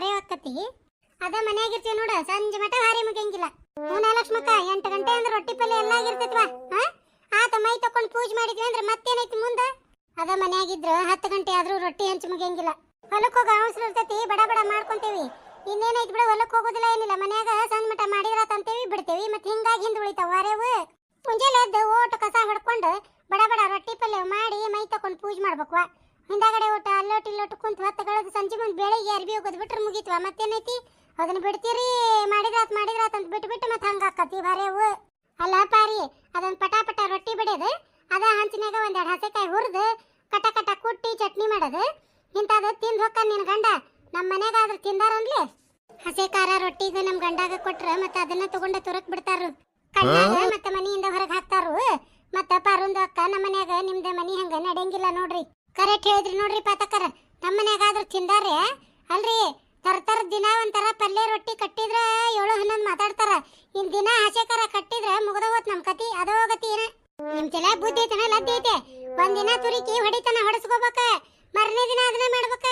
ಹಾರೆ ಆಕತಿ. ಅದ ಮನ್ಯಾಗಿರ್ತೀವಿ ನೋಡ, ಸಂಜೆ ಮಟ ಹಾರೆ ಮುಗಿಯಂಗಿಲ್ಲ. ಲಕ್ಷ್ಮಕ್ಕ 8 ಗಂಟೆ ಅಂದ್ರೆ ರೊಟ್ಟಿ ಪಲ್ಯ ಎಲ್ಲ ಆಗಿರ್ತೈತ್ವಾ. ಆತ ಮೈ ತಕೊಂಡ್ ಪೂಜೆ ಮಾಡಿದ್ವಿ ಅಂದ್ರೆ ಮತ್ತೇನೈತಿ ಮುಂದ. ಅದ ಮನ್ಯಾಗಿದ್ರ 10 ಗಂಟೆ ಆದ್ರೂ ರೊಟ್ಟಿ ಹಂಚ್ ಮುಗಿಯಂಗಿಲ್ಲ. ಹೊಲಕ್ ಹೋಗ ಅವಸರ ಇರ್ತೈತಿ, ಬಡ ಬಡ ಮಾಡ್ಕೊಂತೇವಿ. ಇನ್ನೇನೈತಿ ಬಿಡ, ಹೊಲಕ್ ಹೋಗೋದಿಲ್ಲ ಏನಿಲ್ಲ, ಮನ್ಯಾಗ ಸಂಜೆ ಮಟ ಮಾಡಿದ್ರಾತ ಅಂತೇವಿ ಬಿಡ್ತೇವಿ. ಮತ್ತೆ ಹಿಂಗಾಗಿ ಹಿಂದ್ ಉಳಿತಾವ ಹಾರೆವು. ಮುಂಜಾನೆ ಎದ್ದು ಓಟು ಕಸ ಹೊಡ್ಕೊಂಡು ಬಡ ಬಡ ರೊಟ್ಟಿ ಪಲ್ಯ ಮಾಡಿ ಮೈ ತಕೊಂಡ್ ಪೂಜೆ ಮಾಡ್ಬೇಕ್ವಾ. ಹಿಂದಾಗಡೆ ಊಟ ಅಲ್ಲೋಟ್ ಇಲ್ಲೋಟ್ ಕುಂತ ಹೊತ್ತಗಳದು ಸಂಜೆ ಮುಂದೆ ಬೆಳಿಗ್ಗೆ ಅರ್ಬಿ ಹೋಗೋದು ಬಿಟ್ರೆ ಮುಗೀತ್ವಾ. ಮತ್ತೇನೈತಿ, ಅದನ್ನ ಬಿಡ್ತೀರಿ, ಮಾಡಿದ್ರಾತ್ ಅಂತ ಬಿಟ್ಟು ಮತ್ತೆ ಹಂಗ ಆಕತಿ ಹಾರೆವು. ಅಲ್ಲ ಪಾರಿ, ಅದನ್ನ ಪಟ ರೊಟ್ಟಿ ಬಿಡೋದು, ಅದ ಹಂಚಿನಾಗ ಒಂದೆರಡು ಹಸೆಕಾಯಿ ಹುರಿದು ಕಟ ಕಟ ಕುಟ್ಟಿ ಚಟ್ನಿ ಮಾಡೋದು. ಇಂಥದ್ದು ತಿಂದು ಹೋಗ್ತಾನ ನಿನ್ ಗಂಡ. ನಮ್ಮ ಮನ್ಯಾಗ ಆದ್ರೂ ತಿಂದಾರನ್ಲಿ. ಹಸೆ ಖಾರ ರೊಟ್ಟಿಗೆ ನಮ್ ಗಂಡಾಗ ಕೊಟ್ರ ಮತ್ತೆ ಅದನ್ನ ತಗೊಂಡ ತುರಕ್ ಬಿಡ್ತಾರು. ಕಣ್ಣಾಗ ಮತ್ತೆ ಮನಿಯಿಂದ ಹೊರಗೆ ಹಾಕ್ತಾರು. ಮತ್ತ ಪಾರುಂದು ಅಕ್ಕ ನಮ್ಮ ಮನ್ಯಾಗ ನಿಮ್ದ ಮನಿ ಹಂಗ ನಡೆಯಂಗಿಲ್ಲ ನೋಡ್ರಿ. ಕರೆಕ್ಟ್ ಹೇಳಿದ್ರಿ ನೋಡ್ರಿ ಪಾತಕರ. ನಮ್ಮ ಮನ್ಯಾಗ ಆದ್ರೂ ತಿಂದಾರೆ ಅಲ್ರಿ. ತರ್ತರ ದಿನ ಒಂಥರ ಪಲ್ಯ ರೊಟ್ಟಿ ಕಟ್ಟಿದ್ರ 7-11 ಮಾತಾಡ್ತಾರ. ಇನ್ ದಿನ ಹಸೆ ಖಾರ ಕಟ್ಟಿದ್ರ ಮುಗ್ದ ಹೋತ್ ನಮ್ ಕತಿ. ಅದೋ ಗತಿ ಏನ ನಿಮ್ ತಲೆ ಬುದ್ಧಿ ಐತನ ಲದ್ದಿ ಐತೆ. ಒಂದಿನ ತುರಿಕಿ ಹೊಡಿತನ ಹೊಡಸ್ಕೋಬೇಕ, ಮರನೇ ದಿನ ಅದನ್ನ ಮಾಡ್ಬೇಕ.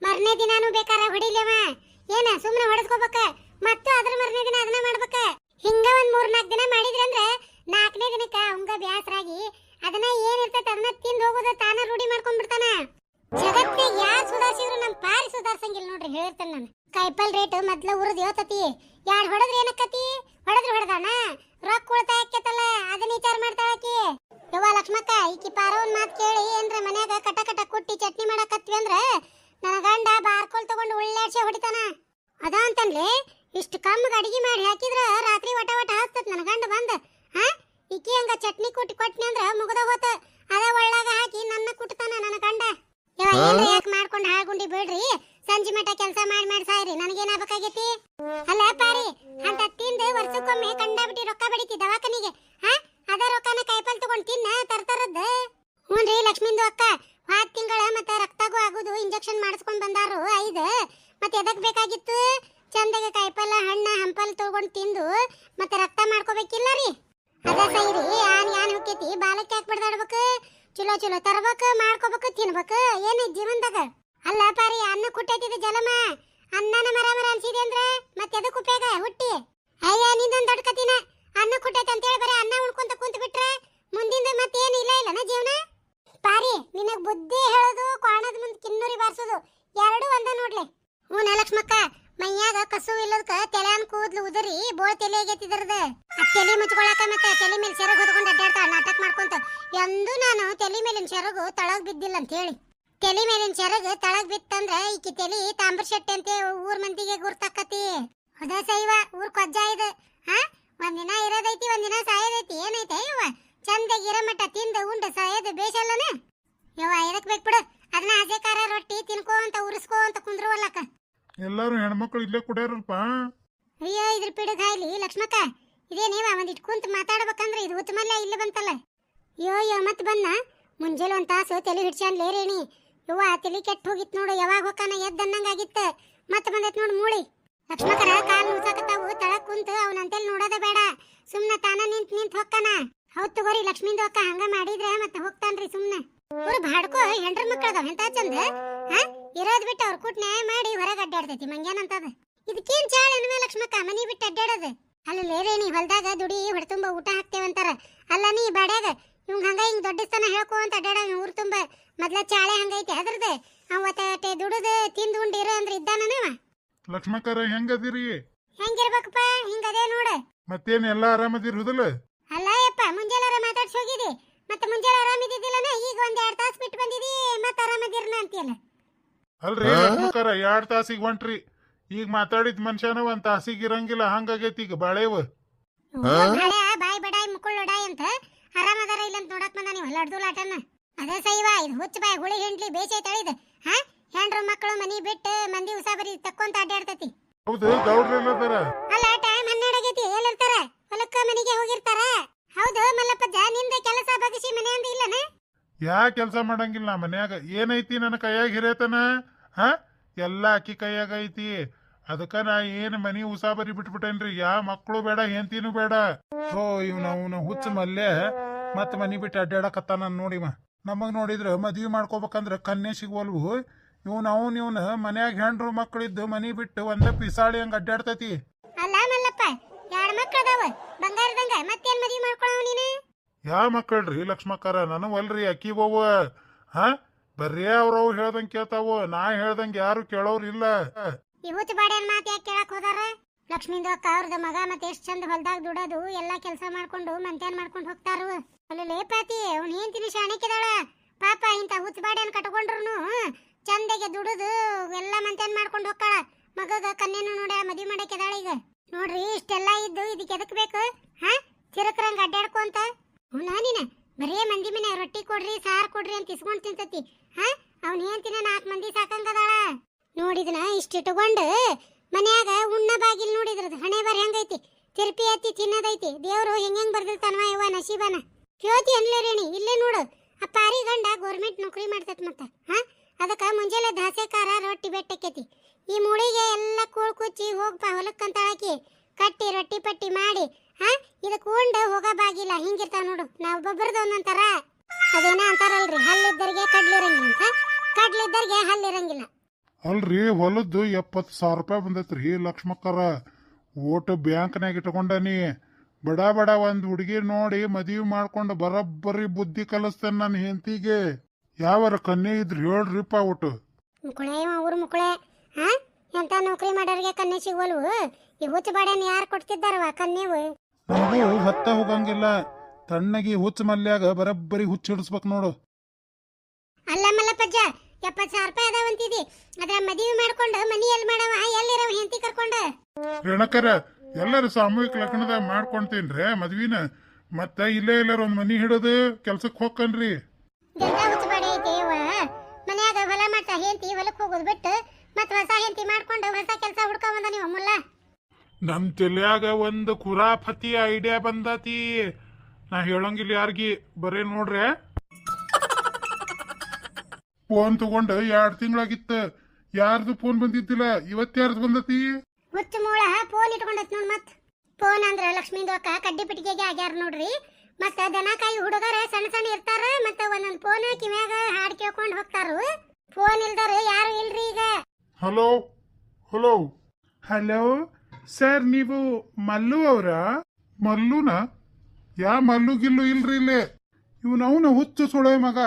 ಮರನೇ ದಿನಾನು ಬೇಕಾರ ಹೊಡಿಲೇವ ಏನ ಸುಮ್ನೆ ಹೊಡಸ್ಕೋಬೇಕ, ಮತ್ತು ಅದ್ರ ಮರನೇ ದಿನ ಅದನ್ನ ಮಾಡ್ಬೇಕ. ಹಿಂಗ ಒಂದ್ 3-4 ದಿನ ಮಾಡಿದ್ರಿ ಅಂದ್ರೆ 4ನೇ ದಿನಕ್ಕ ಅವಂಗ ಬ್ಯಾಸರಾಗಿ ಅದನ್ನ ಏನಿರ್ತೈತೆ ಅದನ್ನ ತಿಂದು ಹೋಗೋದು ತಾನ ರೂಢಿ ಮಾಡ್ಕೊಂಡ್ ಬಿಡ್ತಾನ. ಜಗತ್ತಿಗೆ ಯಾರು ಸುಧಾರಿಸಿದ್ರು ನಮ್ ಪಾರಿ ಸುಧಾರ್ಸಂಗಿಲ್ಲ ನೋಡ್ರಿ. ಹೇಳಿರ್ತೇನೆ ನಾನು. ಕಾಯಿಪಲ್ ರೇಟ್ ಮೊದ್ಲ ಉರಿದ್ ಯೋತತಿ. 2 ಹೊಡೆದ್ರೆ ಏನಕ್ಕತಿ, ಹೊಡೆದಾನ ರೊಕ್ಕ ಉಳಿತಾಯ ಆಕ್ಕೇತಲ್ಲ, ಅದನ್ನ ವಿಚಾರ ಮಾಡ್ತಾಳಕಿ. ಯವ್ವ ಲಕ್ಷ್ಮಕ್ಕ, ಈಕಿ ಪಾರವನ್ ಮಾತ್ ಕೇಳಿ ಏನ್ರ ಮನ್ಯಾಗ ಕಟ ಕಟ ಕುಟ್ಟಿ ಚಟ್ನಿ ಮಾಡಕತ್ವಿ ಅಂದ್ರ ನನ್ನ ಗಂಡ ಬಾರ್ಕೋಲ್ ತಗೊಂಡು ಉಳ್ಳಾಡ್ಸಿ ಹೊಡಿತಾನ. ಅದ ಅಂತನ್ಲಿ ಇಷ್ಟು ಕಮ್ಮಗ ಅಡಿಗೆ ಮಾಡಿ ಹಾಕಿದ್ರ ರಾತ್ರಿ ವಟ ಹಸ್ತತ್ ನನ್ನ ಗಂಡ ಬಂದ. ಈಕಿ ಹಂಗ ಚಟ್ನಿ ಕುಟ್ಟಿ ಕೊಟ್ನಿ ಅಂದ್ರ ಮುಗದ ಹೋತ. ಅದ ಒಳ್ಳಾಗ ಹಾಕಿ ನನ್ನ ಕುಟ್ತಾನ ನನ್ನ ಗಂಡ. ಯಾಕೆ ಮಾಡ್ಕೊಂಡು ಹಾಳ್ಗುಂಡಿ ಬಿಡ್ರಿ, ಸಂಜೆ ಮಠ ಕೆಲಸ ಮಾಡಿ ಸಾಯ್ರಿ, ನನಗೇನಾಗಬೇಕಾಗೈತಿ. ಅಲ್ಲ ಪಾರಿ, ಅಂತ ತಿಂದು ವರ್ಷಕ್ಕೊಮ್ಮೆ ಕಂಡಾಬಿಟ್ಟಿ ರೊಕ್ಕ ಬಡಿತಿ ದವಾಖಾನಿಗೆ. ಅದ ರೊಕ್ಕನ ಕಾಯಿಪಲ್ ತಗೊಂಡ್ ತಿನ್ನ ತರ್ತರದ್ದು. ಹ್ಞೂನ್ರಿ ಲಕ್ಷ್ಮಿಂದು ಅಕ್ಕ, 10 ತಿಂಗಳ ಮತ್ತೆ ರಕ್ತಗೂ ಆಗುದು ಇಂಜೆಕ್ಷನ್ ಮಾಡಿಸ್ಕೊಂಡ್ ಬಂದಾರು 5. ಮತ್ತೆ ಎದಕ್ ಬೇಕಾಗಿತ್ತು? ಚಂದಾಗ ಕಾಯಿಪಲ್ಲ ಹಣ್ಣ ಹಂಪಲ್ ತಗೊಂಡ್ ತಿಂದು ಮತ್ತೆ ರಕ್ತ ಮಾಡ್ಕೋಬೇಕಿಲ್ಲ ರೀ. ಅದ ಸೈರಿ ಯಾನ್ ಹೋಕೇತಿ, ಬಾಲಕ್ಕೆ ಯಾಕೆ ಬಡ್ದಾಡ್ಬೇಕು? ಚಲೋ ತರ್ಬೇಕು, ಮಾಡ್ಕೋಬೇಕು, ತಿನ್ಬೇಕು. ಏನೈತಿ ಜೀವನದಾಗ? ಅಲ್ಲ ಪಾರಿ, ಅನ್ನ ಕುಟ್ಟೈತಿದ ಜಲಮ, ಅನ್ನನ ಮರ ಅನ್ಸಿದೆ ಅಂದ್ರ ಮತ್ತೆ ಎದಕ್ ಉಪಯೋಗ ಹುಟ್ಟಿ? ಅಯ್ಯ ನಿಂದೊಂದ್ ದೊಡ್ಡ ಕತಿನ. ಅನ್ನ ಕುಟ್ಟೈತಿ ಅಂತೇಳಿ ಬರೀ ಅನ್ನ ಉಣ್ಕೊಂತ ಕುಂತ ಬಿಟ್ರೆ ಮುಂದಿಂದ ಮತ್ತೇನು ಇಲ್ಲನ ಜೀವನ. ಪಾರಿ, ನಿನಗ್ ಬುದ್ಧಿ ಹೇಳೋದು ಕೋಣದ ಮುಂದ್ ಕಿನ್ನೂರಿ ಬಾರ್ಸೋದು ಎರಡು ಒಂದ ನೋಡ್ಲಿ. ಹ್ಞೂ ಲಕ್ಷ್ಮಕ್ಕ, ಮೈಯಾಗ ಕಸು ಇಲ್ಲದಕ್ಕ ತೆಲೆನ್ ಕೂದ್ಲು ಉದರಿ ಬೋಳ್ ತಲೆ ಆಗೈತಿದ್ರದ. ತಲೆ ಮುಚ್ಕೊಳಕ ಮತ್ತೆ ತಲೆ ಮೇಲೆ ಸೆರಗು ಹೊತ್ಕೊಂಡು ಅಡ್ಡಾಡ್ತಾಳ ನಾಟಕ ಮಾಡ್ಕೊಂತ. ಎಂದು ನಾನು ತಲೆ ಮೇಲಿನ ಸೆರಗು ತಳಗ್ ಬಿದ್ದಿಲ್ಲ ಅಂತ ಹೇಳಿ. ತಲೆ ಮೇಲಿನ ಸೆರಗು ತಳಗ್ ಬಿತ್ತಂದ್ರ ಈಕಿ ತಲಿ ತಾಂಬ್ರ ಶೆಟ್ಟಿ ಅಂತ ಊರ್ ಮಂದಿಗೆ ಗುರ್ತಾಕತಿ. ಅದ ಸೈವ ಊರ್ ಕೊಜ್ಜ ಇದು. ಒಂದಿನ ಇರೋದೈತಿ, ಒಂದಿನ ಸಾಯೋದೈತಿ. ಏನೈತೆ ಇವ ಚಂದಾಗಿ ಇರೋ ಮಟ್ಟ ತಿಂದ ಉಂಡ ಸಾಯೋದು ಬೇಷಲ್ಲನ. ಯವ್ವ ಎದಕ್ ಬೇಕು ಬಿಡು, ಅದನ್ನ ಹಸೆ ಖಾರ ರೊಟ್ಟಿ ತಿನ್ಕೋ ಅಂತ ಉರ್ಸ್ಕೋ ಅಂತ ಕುಂದ್ರುವಲ್ಲಕ್ಕ. ಎಲ್ಲಾರು ಹೆಣ್ಮಕ್ಳು ಇಲ್ಲೇ ಕುಡಿಯಾರಲ್ಪ. ಅಯ್ಯೋ ಇದ್ರ ಪಿಡುಗಾಯ್ಲಿ ಲಕ್ಷ್ಮಕ್ಕ, ಇದೇನೇವ ಒಂದಿಟ್ಟು ಕುಂತ ಮಾತಾಡ್ಬೇಕಂದ್ರೆ ಇದು ಉತ್ತಮಲ್ಲ ಇಲ್ಲ ಬಂತಲ್ಲ. ಅಯ್ಯೋ ಮತ್ ಬಂದ ಮುಂಜಾನೆ 1 ತಾಸು ತಲೆ ಹಿಡ್ಸ್ಯಾನ್ ಲೇರೇಣಿ. ಯವ್ವ ತಲೆ ಕೆಟ್ಟ ಹೋಗಿತ್ ನೋಡು. ಯಾವಾಗ ಹೋಗಾನ ಎದ್ದನ್ನಂಗಾಗಿತ್ತ. ಮತ್ತೆ ಬಂದೈತ್ ನೋಡು ಮೂಳಿ. ಲಕ್ಷ್ಮಕ್ಕರ ಕಾಲ್ ಮುಸಾಕತ್ತಾವು, ತಳಕ್ ಕುಂತು ಅವನಂತೆಲ್ ನೋಡೋದ ಬೇಡ, ಸುಮ್ನ ತಾನ ನಿಂತ್ ಹೋಗ್ತಾನ. ಹೌದ್ ತಗೋರಿ ಲಕ್ಷ್ಮಿಂದು ಅಕ್ಕ, ಹಂಗ ಮಾಡಿದ್ರೆ ಮತ್ತೆ ಹೋಗ್ತಾನ್ರಿ ಸುಮ್ನೆ. ಇವ್ರು ಬಾಡ್ಕೋ ಹೆಂಡ್ರ ಮಕ್ಕಳದಾವ ಎಂತ ಚಂದ. ಇರೋದ್ ಬಿಟ್ಟು ಅವ್ರ ಕೂಟ್ ನ್ಯಾಯ ಮಾಡಿ ಹೊರಗೆ ಅಡ್ಡಾಡ್ತೈತಿ ಮಂಗ್ಯಾನಂತದ. ಇದಕ್ಕೇನ್ ಚಾಳ ಎನ್ಮೇ ಲಕ್ಷ್ಮಕ್ಕ, ಮನಿ ಬಿಟ್ಟು ಅಡ್ಡಾಡೋದು. ಅಲ್ಲಿ ಲೇರೇಣಿ ಹೊಲ್ದಾಗ ದುಡಿ ಹೊಡ್ತುಂಬ ಊಟ ಹಾಕ್ತೇವಂತಾರ. ಅಲ್ಲ ನೀ ಬಾಡ್ಯಾಗ ಇವ್ ಹಂಗ ಹಿಂಗ್ ದೊಡ್ಡಸ್ತನ ಹೇಳ್ಕೋ ಅಂತ ಅಡ್ಡಾಡ ಊರ್ ತುಂಬ. ಮೊದ್ಲ ಚಾಳೆ ಹಂಗೈತಿ ಅದ್ರದ್ದು. ಅವತ್ತೆ ದುಡುದು ತಿಂದು ಉಂಡಿರೋ ಅಂದ್ರೆ ಇದ್ದಾನವ. ಲಕ್ಷ್ಮಕ್ಕರ ಹೆಂಗದಿರಿ? ಹೆಂಗಿರ್ಬೇಕಪ್ಪ, ಹಿಂಗದೇ ನೋಡ. ಮತ್ತೇನ್ ಎಲ್ಲಾ ಆರಾಮದಿರುದಿಲ್ಲ? ಅಲ್ಲ ಯಪ್ಪ, ಮುಂಜಾನಾರ ಮಾತಾಡ್ಸಿ ಹೋಗಿದಿ, ಮತ್ತೆ ಮುಂಜಾನೆ ಆರಾಮಿದ್ದಿದ್ದಿಲ್ಲನ, ಈಗ 1-2 ತಾಸು ಬಿಟ್ಟು ಬಂದಿದಿ ಮತ್ತೆ ಆರಾಮದಿರ್ನ ಅಂತೀಯಲ್ಲ. ಅಲ್ರಿ ಲಕ್ಷ್ಮಕ್ಕರ 2 ತಾಸಿಗೆ ಹೊಂಟ್ರಿ. ಈಗ ಮಾತಾಡಿದ ಮನುಷ್ಯನ 1 ತಾಸಿಗೆ ಇರಂಗಿಲ್ಲ, ಹಂಗಾಗೈತಿ ಈಗ ಬಾಳೆವ. ಬಾಯ್ ಬಡಾಯ್ ಮುಕ್ಕುಳ್ಳೊಡಾಯ್ ಅಂತ ಆರಾಮದಾರ ಇಲ್ಲ ಅಂತ ನೋಡಕ್ ಬಂದ ನೀವು ಹೊಲಾಡ್ದುಲಾಟನ. ಅದೇ ಸೈವ ಇದು ಹುಚ್ಚ ಬಾಯ್ ಹುಳಿ ಹೆಂಡ್ಲಿ ಬೇಸೈ ತಳಿದ. ಹೆಂಡ್ರು ಮಕ್ಕಳು ಮನಿ ಬಿಟ್ಟು ಮಂದಿ ಉಸಾಬರಿ ತಕ್ಕೊಂತ ಅಡ್ಡಾಡ್ತತಿ. ಹೌದು, ಗೌಡ್ರೆಲ್ಲದಾರ. ಅಲ್ಲ ಟೈಮ್ 12 ಆಗೈತಿ, ಎಲ್ಲಿರ್ತಾರ? ಹೊಲಕ್ಕ ಮನಿಗೆ ಹೋಗಿರ್ತಾರ. ಹೌದು ಮಲ್ಲಪ್ಪಜ್ಜ, ನಿಂದ ಕೆಲಸ ಬಗಸಿ ಮನೆ ಅಂದ ಇಲ್ಲನ? ಯಾ ಕೆಲಸ ಮಾಡಂಗಿಲ್ಲ ಮನ್ಯಾಗ. ಏನೈತಿ ನನ್ನ ಕೈಯಾಗ ಹಿರೇತನ? ಎಲ್ಲಾ ಅಕ್ಕಿ ಕೈಯಾಗ ಐತಿ. ಅದಕ್ಕ ನಾ ಏನ್ ಮನಿ ಉಸಾಬರಿ ಬಿಟ್ಬಿಟ್ಟೇನ್ರಿ. ಯಾ ಮಕ್ಕಳು ಬೇಡ, ಹೆಂಡತಿನೂ ಬೇಡ. ಇವ್ನ ಹುಚ್ಚ ಮಲ್ಲೆ ಮತ್ ಮನಿ ಬಿಟ್ಟು ಅಡ್ಡಾಡಕತ್ತಾನ ನೋಡಿವ. ನಮಗ್ ನೋಡಿದ್ರ ಮದ್ವಿ ಮಾಡ್ಕೋಬೇಕಂದ್ರ ಕನ್ಯೆ ಸಿಗುವಲ್ವು. ಇವ್ನ ಮನ್ಯಾಗ ಹೆಂಡ್ರು ಮಕ್ಳಿದ್ದು ಮನಿ ಬಿಟ್ಟು ಒಂದ ಪಿಸಾಳಿ ಹಂಗ ಅಡ್ಡಾಡ್ತೈತಿ. ಅಲ್ಲ ಮಲ್ಲಪ್ಪ, ಎರಡು ಮಕ್ಳು ಅದಾವ ಬಂಗಾರದಂಗ, ಮತ್ತೇನ್ ಮದ್ವಿ ಮಾಡ್ಕೊಳವ ನೀನು? ಯಾ ಮಕ್ಕಳ್ರಿ ಲಕ್ಷ್ಮಕ್ಕರ, ನನವಲ್ರಿ ಅಕ್ಕಿವವ. ಹಾ ಬರ್ರಿ ಅವ್ರವ್ ಹೇಳ್ದಂಗ್ ಕೇಳ್ತಾವ, ನಾ ಹೇಳ್ದಂಗ ಯಾರು ಕೇಳೋರಿಲ್ಲ. ಈ ಹುಚ್ಚ ಬಾಡ್ಯಾನ್ ಮಾತು ಯಾಕೆ ಕೇಳಕ್ ಹೋದಾರ? ಲಕ್ಷ್ಮೀಂದು ಅಕ್ಕ ಅವ್ರದ ಮಗ ಮತ್ತೆ ಎಷ್ಟ್ ಚಂದ ಹೊಲ್ದಾಗ ದುಡೋದು ಎಲ್ಲಾ ಕೆಲಸ ಮಾಡ್ಕೊಂಡು ಮಂತ್ಯಾನ್ ಮಾಡ್ಕೊಂಡು ಹೋಗ್ತಾರು. ಅಲ್ಲಿ ಪಾತಿ ಅವ್ನ ಹೆಂಡತಿನ ಶಾಣಿಕಿದಾಳ ಪಾಪ. ಇಂತ ಹುಚ್ಚ ಬಾಡ್ಯಾನ್ ಕಟ್ಕೊಂಡ್ರು ಚಂದಗೆ ದುಡುದು ಎಲ್ಲಾ ಮಂತ್ಯಾನ್ ಮಾಡ್ಕೊಂಡು ಹೋಗ್ತಾಳ. ಮಗಗ ಕನ್ನೇನು ನೋಡ ಮದ್ವಿ ಮಾಡಕ್ಕೆದಾಳ ಈಗ. ನೋಡ್ರಿ ಇಷ್ಟೆಲ್ಲಾ ಇದ್ದು ಇದಕ್ಕೆ ಎದಕ್ ಬೇಕು? ಹಾ ಚಿರಕ್ರಂಗ ಅಡ್ಡಾಡ್ಕೊಂತ ನೀನ ಬರೇ ಮಂದಿ ಮನೆ ರೊಟ್ಟಿ ಕೊಡ್ರಿ ಸಾರ್ ಕೊಡ್ರಿ ಅಂತ ಇಸ್ಕೊಂಡ್ ತಿಂತತಿ. ಹಾ ಅವ್ನ ಹೆಂಡತಿನ 4 ಮಂದಿ ಸಾಕಂಗದಾಳ. ನೋಡಿದ್ನ ಇಷ್ಟಿಟ್ಕೊಂಡು ಮನ್ಯಾಗ ಉಣ್ಣ ಬಾಗಿಲ್ ನೋಡಿದ್ರದು ಹಣೆ ಬರ ಹೆಂಗೈತಿ, ತಿರ್ಪಿ ಎತ್ತಿ ತಿನ್ನದೈತಿ. ದೇವ್ರು ಹೆಂಗ್ ಬರ್ದಿರ್ತಾನವ ಇವ ನಸೀಬನ. ಕೇಳ್ತಿ ಅನ್ಲೇರೇಣಿ, ಇಲ್ಲೇ ನೋಡು ಆ ಪಾರಿ ಗಂಡ ಗೌರ್ಮೆಂಟ್ ನೌಕರಿ ಮಾಡ್ತೈತಿ ಮತ್ತ. ಹಾ ಅದಕ್ಕ ಮುಂಜಾನೆ ದಾಸೆಕಾರ ರೊಟ್ಟಿ ಬೆಟ್ಟಕ್ಕೈತಿ. ಈ ಮುಳಿಗೆ ಎಲ್ಲ ಕೂಳ್ ಕುಚ್ಚಿ ಹೋಗ್ಪ ಹೊಲಕ್ಕಂತ ಹಾಕಿ ಕಟ್ಟಿ ರೊಟ್ಟಿ ಪಟ್ಟಿ ಮಾಡಿ ಹಾ ಇದಕ್ಕೆ ಉಂಡು ಹೋಗ ಬಾಗಿಲ್ಲ. ಹಿಂಗಿರ್ತಾವ ನೋಡು. ನಾವು ಒಬ್ಬೊಬ್ಬರದು ಒಂದೊಂಥರ. ಅದೇನ ಅಂತಾರಲ್ರಿ, ಹಲ್ಲಿದ್ದರಿಗೆ ಕಡ್ಲಿರಂಗಿಲ್ಲ ಅಂತ, ಕಡ್ಲಿದ್ದರಿಗೆ ಹಲ್ಲಿರಂಗಿಲ್ಲ. ಅಲ್ರಿ ಹೊಲದ್ದು 70,000 ರೂಪಾಯಿ ಬಂದೈತ್ರಿ ಲಕ್ಷ್ಮಕ್ಕರ. ಓಟ್ ಬ್ಯಾಂಕ್ನಾಗ ಇಟ್ಕೊಂಡನಿ. ಬಡ ಬಡ ಒಂದ್ ಹುಡುಗಿ ನೋಡಿ ಮದುವೆ ಮಾಡ್ಕೊಂಡು ಬರೋಬ್ಬರಿ ಬುದ್ಧಿ ಕಲಿಸ್ತೇನೆ ನನ್ನ ಹೆಂಡತಿಗೆ. ಯಾವಾರ ಕನ್ಯೆ ಇದ್ರಿ ಹೇಳ್ರಿಪ್ಪ ಒಟ್ಟು. ಮುಕುಳೆ ಊರು ಮುಕುಳೆ. ಹಾ ಎಂತ ನೌಕರಿ ಮಾಡೋರಿಗೆ ಕನ್ಯೆ ಸಿಗೋಲ್ವು? ಈ ಹುಚ್ಚ ಬಾಡ್ಯಾನ ಯಾರು ಕೊಡ್ತಿದ್ದಾರವ ಕನ್ಯೆವು? ನನಗೂ ಹೊತ್ತ ಹೋಗಂಗಿಲ್ಲ. ತಣ್ಣಗಿ ಹುಚ್ಚ ಮಲ್ಯಾಗ ಬರೋಬ್ಬರಿ ಹುಚ್ಚ ಹಿಡಿಸ್ಬೇಕು ನೋಡು. ಅಲ್ಲ ಮಲ್ಲಪ್ಪಜ್ಜ, 70,000 ರೂಪಾಯಿ ಅದಾವಂತಿದಿ, ಅದ್ರ ಮದುವೆ ಮಾಡ್ಕೊಂಡು ಮನಿ ಎಲ್ಲಿ ಮಾಡವ? ಎಲ್ಲಿರವ ಹೆಂಡತಿ ಕರ್ಕೊಂಡ? ರೇಣಕರ ಎಲ್ಲರೂ ಸಾಮೂಹಿಕ ಲಗ್ನದಾಗ ಮಾಡ್ಕೊಂತೀನ್ರಿ ಮದ್ವಿನ. ಮತ್ತ ಇಲ್ಲೇ ಎಲ್ಲಾರ ಒಂದ್ ಮನಿ ಹಿಡದು ಕೆಲ್ಸಕ್ ಹೋಗ್ಕನ್ರಿ. ಗಂಡ ಹುಚ್ಚ ಬಾಡಿ ಐತಿ ಇವ. ಮನ್ಯಾಗ ಹೊಲ ಮಾಡ್ತಾ ಹೆಂಡತಿ ಹೊಲಕ್ ಹೋಗೋದು ಬಿಟ್ಟು ಮತ್ ಹೊಸ ಹೆಂಡತಿ ಮಾಡ್ಕೊಂಡು ಹೊಸ ಕೆಲಸ ಹುಡ್ಕೊಂಡ್ ಬಂದ ನೀವು ಮುಲ್ಲ. ನಮ್ ತಲ್ಯಾಗ ಒಂದು ಖುರಾಫತಿ ಐಡಿಯಾ ಬಂದತಿ. ನಾ ಹೇಳಂಗಿಲ್ಲ ಯಾರ್ಗಿ, ಬರೇ ನೋಡ್ರೆ. ಫೋನ್ ತಗೊಂಡ 2 ತಿಂಗಳಾಗಿತ್ತ, ಯಾರ್ದು ಫೋನ್ ಬಂದಿದ್ದಿಲ್ಲ. ಇವತ್ತ್ಯಾರ್ದು ಬಂದತಿ? ಹುಚ್ಚ ಮೂಳ ಫೋನ್ ಇಟ್ಕೊಂಡೈತ್ ನೋಡ್. ಮತ್ ಫೋನ್ ಅಂದ್ರ ಲಕ್ಷ್ಮೀಂದು ಅಕ್ಕ ಕಡ್ಡಿ ಪಿಟಿಗೆಗೆ ಆಗ್ಯಾರ ನೋಡ್ರಿ. ಮತ್ತ ದನಕಾಯಿ ಹುಡುಗರ ಸಣ್ಣ ಸಣ್ಣ ಇರ್ತಾರ, ಮತ್ತ ಒಂದೊಂದ್ ಫೋನ್ ಕಿವ್ಯಾಗ ಹಾಡ್ ಕೇಳ್ಕೊಂಡ್ ಹೋಗ್ತಾರು. ಫೋನ್ ಇಲ್ದಾರ ಯಾರು ಇಲ್ರಿ ಈಗ. ಹಲೋ ಹಲೋ ಹಲೋ ಸರ್, ನೀವು ಮಲ್ಲು ಅವ್ರ? ಮಲ್ಲುನ? ಯಾ ಮಲ್ಲು ಗಿಲ್ಲು ಇಲ್ರಿ ಇಲ್ಲೇ. ಇವನವನ ಹುಚ್ಚು ಸುಳೆ ಮಗ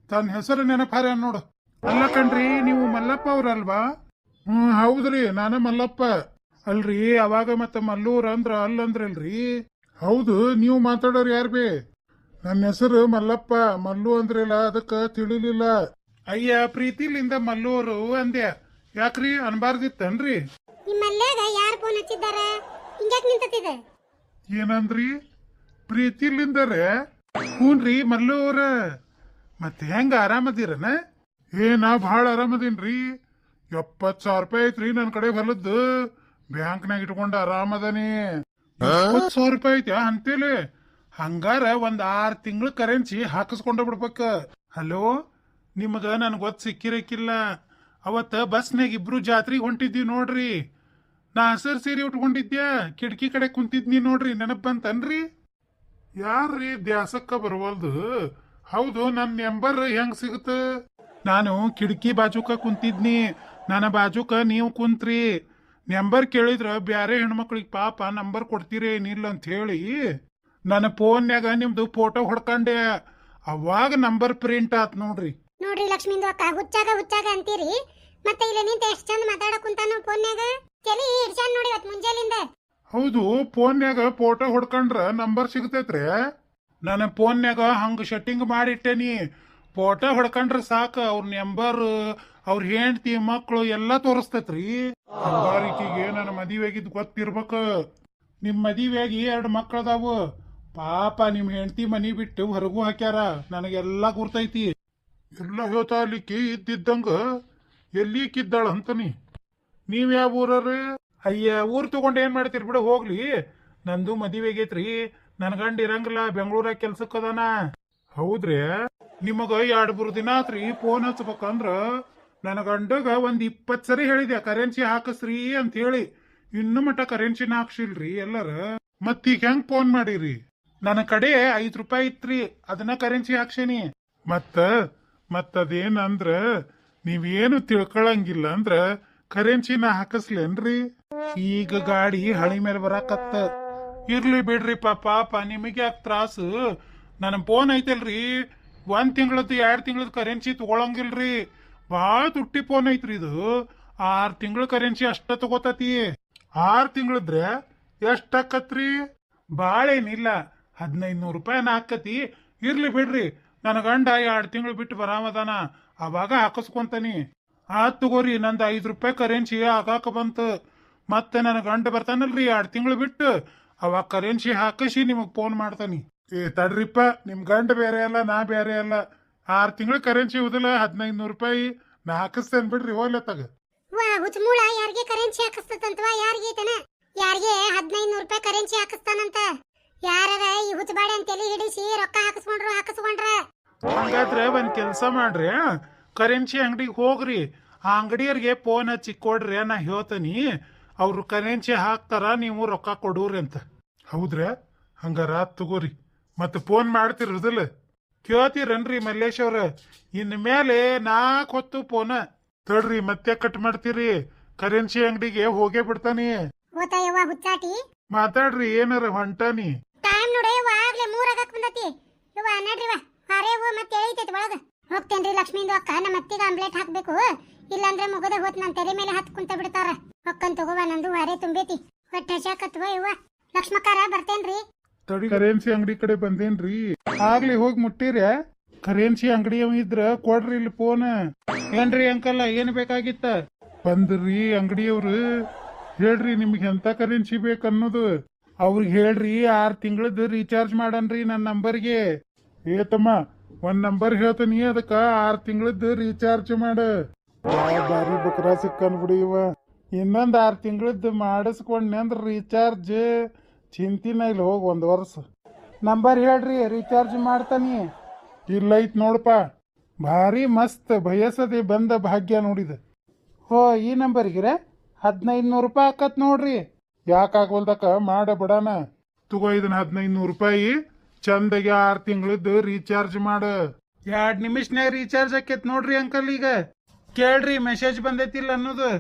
ತನ್ನ ಹೆಸರು ನೆನಪಾರ ನೋಡು. ಅಲ್ಲ ಕಣ್ರಿ, ನೀವು ಮಲ್ಲಪ್ಪ ಅವ್ರಲ್ವಾ? ಹೌದ್ರಿ, ನಾನ ಮಲ್ಲಪ್ಪ. ಅಲ್ರಿ ಅವಾಗ ಮತ್ತ ಮಲ್ಲೂರ್ ಅಂದ್ರ ಅಲ್ಲಂದ್ರಲ್ರಿ. ಹೌದು, ನೀವು ಮಾತಾಡೋರು ಯಾರ್ ಬಿ? ನನ್ನ ಹೆಸರು ಮಲ್ಲಪ್ಪ. ಮಲ್ಲು ಅಂದ್ರಿಲ್ಲ, ಅದಕ್ಕ ತಿಳಿಲಿಲ್ಲ. ಅಯ್ಯ, ಪ್ರೀತಿಲಿಂದ ಮಲ್ಲೂರು ಅಂದ್ಯ. ಯಾಕ್ರಿ ಅನ್ಬಾರ್ದಿತ್ತನ್ರಿ? ನಿಮ್ಮಲ್ಲಾಗ ಯಾರು ಫೋನ್ ಹಚ್ಚಿದ್ದಾರ? ಹಿಂಗ್ಯಾಕ್ ನಿಂತತಿದೆ? ಏನಂದ್ರಿ? ಪ್ರೀತಿಲಿಂದರೆ? ಹೂನ್ರಿ ಮಲ್ಲು ಅವ್ರ. ಮತ್ತೆ ಹೆಂಗ ಆರಾಮದಿರನ? ನಾ ಭಾಳ ಆರಾಮದೀನ್ರಿ. 70,000 ರೂಪಾಯಿ ಐತ್ರಿ ನನ್ ಕಡೆ ಹೊಲದ್ದು. ಬ್ಯಾಂಕ್ನಾಗ ಇಟ್ಕೊಂಡ ಆರಾಮದನಿ. 70,000 ರೂಪಾಯಿ ಐತ್ಯಾ ಅಂತೇಳಿ? ಹಂಗಾರ ಒಂದ್ 6 ತಿಂಗಳು ಕರೆನ್ಸಿ ಹಾಕಿಸ್ಕೊಂಡ ಬಿಡ್ಬೇಕ. ಹಲೋ, ನಿಮಗ ನನ್ ಗೊತ್ತ ಸಿಕ್ಕಿರಕ್ಕಿಲ್ಲ. ಅವತ್ತ ಬಸ್ನಾಗ ಇಬ್ರು ಜಾತ್ರೆಗೆ ಹೊಂಟಿದ್ವಿ ನೋಡ್ರಿ. ನಾ ಹಸರ್ ಸೀರೆ ಉಟ್ಕೊಂಡಿದ್ಯಾ, ಕಿಟಕಿ ಕಡೆ ಕುಂತಿದ್ನಿ ನೋಡ್ರಿ. ನೆನಪ್ ಬಂತನ್ರಿ? ಯಾರ್ರೀ ದ್ಯಾಸಕ್ಕ ಬರವಲ್ದು? ಹೌದು, ನನ್ನ ನಂಬರ್ ಹೆಂಗ್ ಸಿಗುತ್ತ? ನಾನು ಕಿಟಕಿ ಬಾಜುಕ ಕುಂತಿದ್ನಿ. ನನ್ನ ಬಾಜುಕ ನೀವು ಕುಂತ್ರಿ. ನಂಬರ್ ಕೇಳಿದ್ರ ಬ್ಯಾರೆ ಹೆಣ್ಮಕ್ಳಿಗೆ ಪಾಪ ನಂಬರ್ ಕೊಡ್ತೀರೇನಿಲ್ಲ ಅಂತ ಹೇಳಿ ನನ್ನ ಫೋನ್ಯಾಗ ನಿಮ್ದು ಫೋಟೋ ಹೊಡ್ಕಂಡೆ. ಅವಾಗ ನಂಬರ್ ಪ್ರಿಂಟ್ ಆತ್ ನೋಡ್ರಿ. ನೋಡ್ರಿ ಲಕ್ಷ್ಮೀಂದು ಅಕ್ಕ, ಹುಚ್ಚಾಗ ಅಂತೀರಿ. ಮತ್ತೆ ಇಲ್ಲಿ ನಿಂತ ಎಷ್ಟ್ ಚಂದ ಮಾತಾಡಕ್ ಕುಂತಾನು ಫೋನ್ಯಾಗ. ತಲಿ ಹಿಡ್ಸಾನ್ ನೋಡಿ ಇವತ್ ಮುಂಜಾಲಿಂದ. ಹೌದು, ಫೋನ್ಯಾಗ ಫೋಟೋ ಹೊಡ್ಕೊಂಡ್ರ ನಂಬರ್ ಸಿಗತೈತ್ರಿ. ನನ್ನ ಫೋನ್ಯಾಗ ಹಂಗ ಸೆಟ್ಟಿಂಗ್ ಮಾಡಿಟ್ಟೇನಿ. ಫೋಟೋ ಹೊಡ್ಕೊಂಡ್ರ ಸಾಕ ಅವ್ರ ನಂಬರ್, ಅವ್ರ ಹೆಂಡತಿ ಮಕ್ಕಳು ಎಲ್ಲಾ ತೋರಿಸ್ತೈತ್ರಿ. ಹಂಗಾರಿಕೆಗೆ ನನ್ನ ಮದುವೆಗಿದ್ ಗೊತ್ತಿರ್ಬೇಕು. ನಿಮ್ ಮದುವೆಯಾಗಿ 2 ಮಕ್ಕಳದಾವು. ಪಾಪ ನಿಮ್ ಹೆಂಡತಿ ಮನಿ ಬಿಟ್ಟು ಹೊರಗೂ ಹಾಕ್ಯಾರ. ನನಗೆಲ್ಲಾ ಗುರ್ತೈತಿ. ಎಲ್ಲ ಹೇಳ್ತಾಲಿಕ್ಕಿ ಇದ್ದಿದ್ದಂಗ ಎಲ್ಲಿಕ್ಕಿದ್ದಾಳ ಅಂತನಿ. ನೀವ್ ಯಾವ ಊರ್ರಿ? ಅಯ್ಯ, ಊರ್ ತಗೊಂಡ್ ಏನ್ ಮಾಡ್ತೀರಿ ಬಿಡು, ಹೋಗ್ಲಿ. ನಂದು ಮದುವೆಗೈತ್ರಿ. ನನ್ ಗಂಡ ಇರಂಗಿಲ್ಲ, ಬೆಂಗಳೂರಾಗ ಕೆಲ್ಸಕ್ಕದಾನ. ಹೌದ್ರಿ? ನಿಮಗ 2-3 ದಿನ ಆತ್ರಿ ಫೋನ್ ಹಚ್ಬೇಕಂದ್ರ ನನ್ನ ಗಂಡಗ ಒಂದ್ 20 ಸರಿ ಹೇಳಿದೆ ಕರೆನ್ಸಿ ಹಾಕಸ್ರಿ ಅಂತ ಹೇಳಿ. ಇನ್ನು ಮಟ್ಟ ಕರೆನ್ಸಿನ ಹಾಕ್ಸಿಲ್ರಿ ಎಲ್ಲರ. ಮತ್ತೀಗ ಹೆಂಗ್ ಫೋನ್ ಮಾಡಿರಿ? ನನ್ನ ಕಡೆ 5 ರೂಪಾಯಿ ಇತ್ರಿ, ಅದನ್ನ ಕರೆನ್ಸಿ ಹಾಕ್ಸೇನಿ. ಮತ್ತದೇನಂದ್ರ ನೀವೇನು ತಿಳ್ಕೊಳಂಗಿಲ್ಲ ಅಂದ್ರ ಕರೆನ್ಸಿನ ಹಾಕಸ್ಲೇನ್ರಿ? ಈಗ ಗಾಡಿ ಹಳಿ ಮೇಲೆ ಬರಾಕತ್ತ. ಇರ್ಲಿ ಬಿಡ್ರಿ ಪಾಪ ನಿಮಗೆ ಯಾಕೆ ತ್ರಾಸು? ನನ್ನ ಫೋನ್ ಐತಲ್ರಿ, 1 ತಿಂಗಳದ್ದು 2 ತಿಂಗಳದ್ದು ಕರೆನ್ಸಿ ತಗೊಳಂಗಿಲ್ರಿ. ಭಾಳ ತುಟ್ಟಿ ಫೋನ್ ಐತ್ರಿ ಇದು. 6 ತಿಂಗಳ ಕರೆನ್ಸಿ ಅಷ್ಟ ತಗೋತತಿ. 6 ತಿಂಗಳದ್ರೆ ಎಷ್ಟಾಕತ್ರಿ? ಭಾಳೇನಿಲ್ಲ, 1500 ರೂಪಾಯಿನ ಹಾಕತಿ. ಇರ್ಲಿ ಬಿಡ್ರಿ, ನನ್ನ ಗಂಡ 2 ತಿಂಗಳು ಬಿಟ್ಟು ಬರಾಮದಾನ, ಅವಾಗ ಹಾಕಸ್ಕೊಂತಾನಿ. ಆತ್ ತಗೋರಿ, ನಂದು 5 ರೂಪಾಯಿ ಕರೆನ್ಸಿ ಆಗಾಕ ಬಂತು. ಮತ್ತೆ ನನ್ನ ಗಂಡ ಬರ್ತಾನಲ್ರಿ 2 ತಿಂಗಳು ಬಿಟ್ಟು, ಅವಾಗ ಕರೆನ್ಸಿ ಹಾಕಿಸಿ ನಿಮಗ್ ಫೋನ್ ಮಾಡ್ತಾನಿ. ತಡ್ರಿಪ್ಪ, ನಿಮ್ ಗಂಡ ಬೇರೆ ಅಲ್ಲ, ನಾ ಬೇರೆ ಅಲ್ಲ. 6 ತಿಂಗಳ ಕರೆನ್ಸಿ ಉದಲ 1500 ರೂಪಾಯಿ ನಾ ಹಾಕಿಸ್ತೇನೆ ಬಿಡ್ರಿ, ಹೋಗ್ಲೆ ತಗ. ವಾ ಹುಚ್ಚಮೂಳ, ಯಾರಿಗೆ ಕರೆನ್ಸಿ ಹಾಕಿಸ್ತಂತವಾ? ಯಾರಿಗೆ ಐತನ? ಯಾರಿಗೆ 1500 ರೂಪಾಯಿ ಕರೆನ್ಸಿ ಹಾಕಿಸ್ತಾನಂತ? ಯಾರ ಈ ಹುಚ್ಚಬಾಡೆ ಅಂತ ತಲೆ ಹಿಡಿಸಿ ರೊಕ್ಕ ಹಾಕಿಸ್ಕೊಂಡ್ರ. ಹಂಗಾದ್ರೆ ಒಂದ್ ಕೆಲ್ಸ ಮಾಡ್ರಿ, ಕರೆನ್ಸಿ ಅಂಗಡಿಗೆ ಹೋಗ್ರಿ. ಆ ಅಂಗಡಿಯವ್ರಿಗೆ ಫೋನ್ ಹಚ್ಚಿ ಕೊಡ್ರಿ, ನಾ ಹೇಳ್ತೀನಿ. ಅವ್ರು ಕರೆನ್ಸಿ ಹಾಕ್ತಾರ, ನೀವು ರೊಕ್ಕ ಕೊಡೂರಿ ಅಂತ. ಹೌದ್ರಾ? ಹಂಗಾರ ತಗೋರಿ. ಮತ್ತೆ ಫೋನ್ ಮಾಡ್ತಿರೋದಿಲ್ಲ? ಕೇಳ್ತೀರನ್ರಿ ಮಲ್ಲೇಶ್ ಅವ್ರ? ಇನ್ ಮೇಲೆ 4 ಹೊತ್ತು ಫೋನ ತಡ್ರಿ, ಮತ್ತೆ ಕಟ್ ಮಾಡ್ತೀರಿ. ಕರೆನ್ಸಿ ಅಂಗಡಿಗೆ ಹೋಗೇ ಬಿಡ್ತಾನಿ. ಗೊತ್ತಾಯವ್ವ ಹುಚ್ಚಾಟಿ, ಮಾತಾಡ್ರಿ, ಏನಾರ ಹೊಂಟಾನಿ. ಟೈಮ್ ನೋಡಯ್ಯವ್ವ, ಆಗ್ಲೇ 3 ಆಗಕ್ ಬಂದತಿ. ಯವ್ವ ನಡ್ರಿವ, ಹಾರೇವು ಮತ್ತೆ ಎಳೀತೈತಿ ಒಳಗ. ಹೋಗ್ತೇನ್ರಿ ಲಕ್ಷ್ಮೀಂದು ಅಕ್ಕ, ನಮ್ಮ ಅತ್ತಿಗೆ ಆಮ್ಲೆಟ್ ಹಾಕ್ಬೇಕು. ಇಲ್ಲಾಂದ್ರೆ ಮುಗದ ಹೋತ್ ನನ್ನ ತೆರೆ ಮೇಲೆ ಹತ್ ಕುಂತ ಬಿಡ್ತಾರ. ಹೊಕ್ಕನ್ ತಗೋವ, ನಂದು ಹಾರೆ ತುಂಬೈತಿ, ಹೊಟ್ಟೆ ಹಸಾಕತ್ವ. ಯವ್ವ ಲಕ್ಷ್ಮಕ್ಕಾರ ಬರ್ತೇನ್ರಿ. ತಡಿ, ಕರೆನ್ಸಿ ಅಂಗಡಿ ಕಡೆ ಬಂದೇನ್ರಿ. ಆಗ್ಲಿ ಹೋಗಿ ಮುಟ್ಟಿರ? ಕರೆನ್ಸಿ ಅಂಗಡಿ ಇದ್ರ ಕೊಡ್ರಿ ಇಲ್ಲಿ ಫೋನ್. ಏನ್ರಿ ಅಂಕಲ್, ಏನ್ ಬೇಕಾಗಿತ್ತ? ಬಂದ್ರಿ ಅಂಗಡಿಯವ್ರು, ಹೇಳ್ರಿ ನಿಮ್ಗೆ ಎಂತ ಕರೆನ್ಸಿ ಬೇಕನ್ನೋದು. ಅವ್ರಿಗೆ ಹೇಳ್ರಿ 6 ತಿಂಗಳದ್ದು ರೀಚಾರ್ಜ್ ಮಾಡನ್ರಿ ನನ್ನ ನಂಬರ್ಗೆ. ತಮ್ಮ, ಒಂದ್ ನಂಬರ್ ಹೇಳ್ತೀನಿ, ಅದಕ್ಕ 6 ತಿಂಗಳದ್ದು ರೀಚಾರ್ಜ್ ಮಾಡ. ಬಾರಿ ಬಕ್ರ ಸಿಕ್ಕನ್ ಬಿಡಿ ಇವ. ಇನ್ನೊಂದ್ 6 ತಿಂಗಳದ್ದು ಮಾಡಿಸ್ಕೊಂಡೆ ಅಂದ್ರ ರೀಚಾರ್ಜ್ ಚಿಂತಿನ ಇಲ್ಲ. ಹೋಗಿ 1 ವರ್ಷ. ನಂಬರ್ ಹೇಳ್ರಿ, ರೀಚಾರ್ಜ್ ಮಾಡ್ತಾನಿ. ಇಲ್ಲೈತ್ ನೋಡಪ್ಪ, ಭಾರಿ ಮಸ್ತ್ ಬಯಸದೆ ಬಂದ ಭಾಗ್ಯ ನೋಡಿದ. ಹೋ, ಈ ನಂಬರ್ಗಿರ 1500 ರೂಪಾಯಿ ಹಾಕತ್ ನೋಡ್ರಿ. ಯಾಕಾಗಲ್ದಕ್ಕ ಮಾಡ ಬಿಡಾನ. ತಗೋ ಇದನ್ನ 1500 ರೂಪಾಯಿ, ಚಂದಗೆ 6 ತಿಂಗಳದ್ದು ರೀಚಾರ್ಜ್ ಮಾಡ. 2 ನಿಮಿಷನ್ಯಾಗ ರೀಚಾರ್ಜ್ ಆಕೇತ್ ನೋಡ್ರಿ ಅಂಕಲ್. ಈಗ ಕೇಳ್ರಿ, ಮೆಸೇಜ್ ಬಂದೈತಿಲ್ಲ ಅನ್ನೋದು.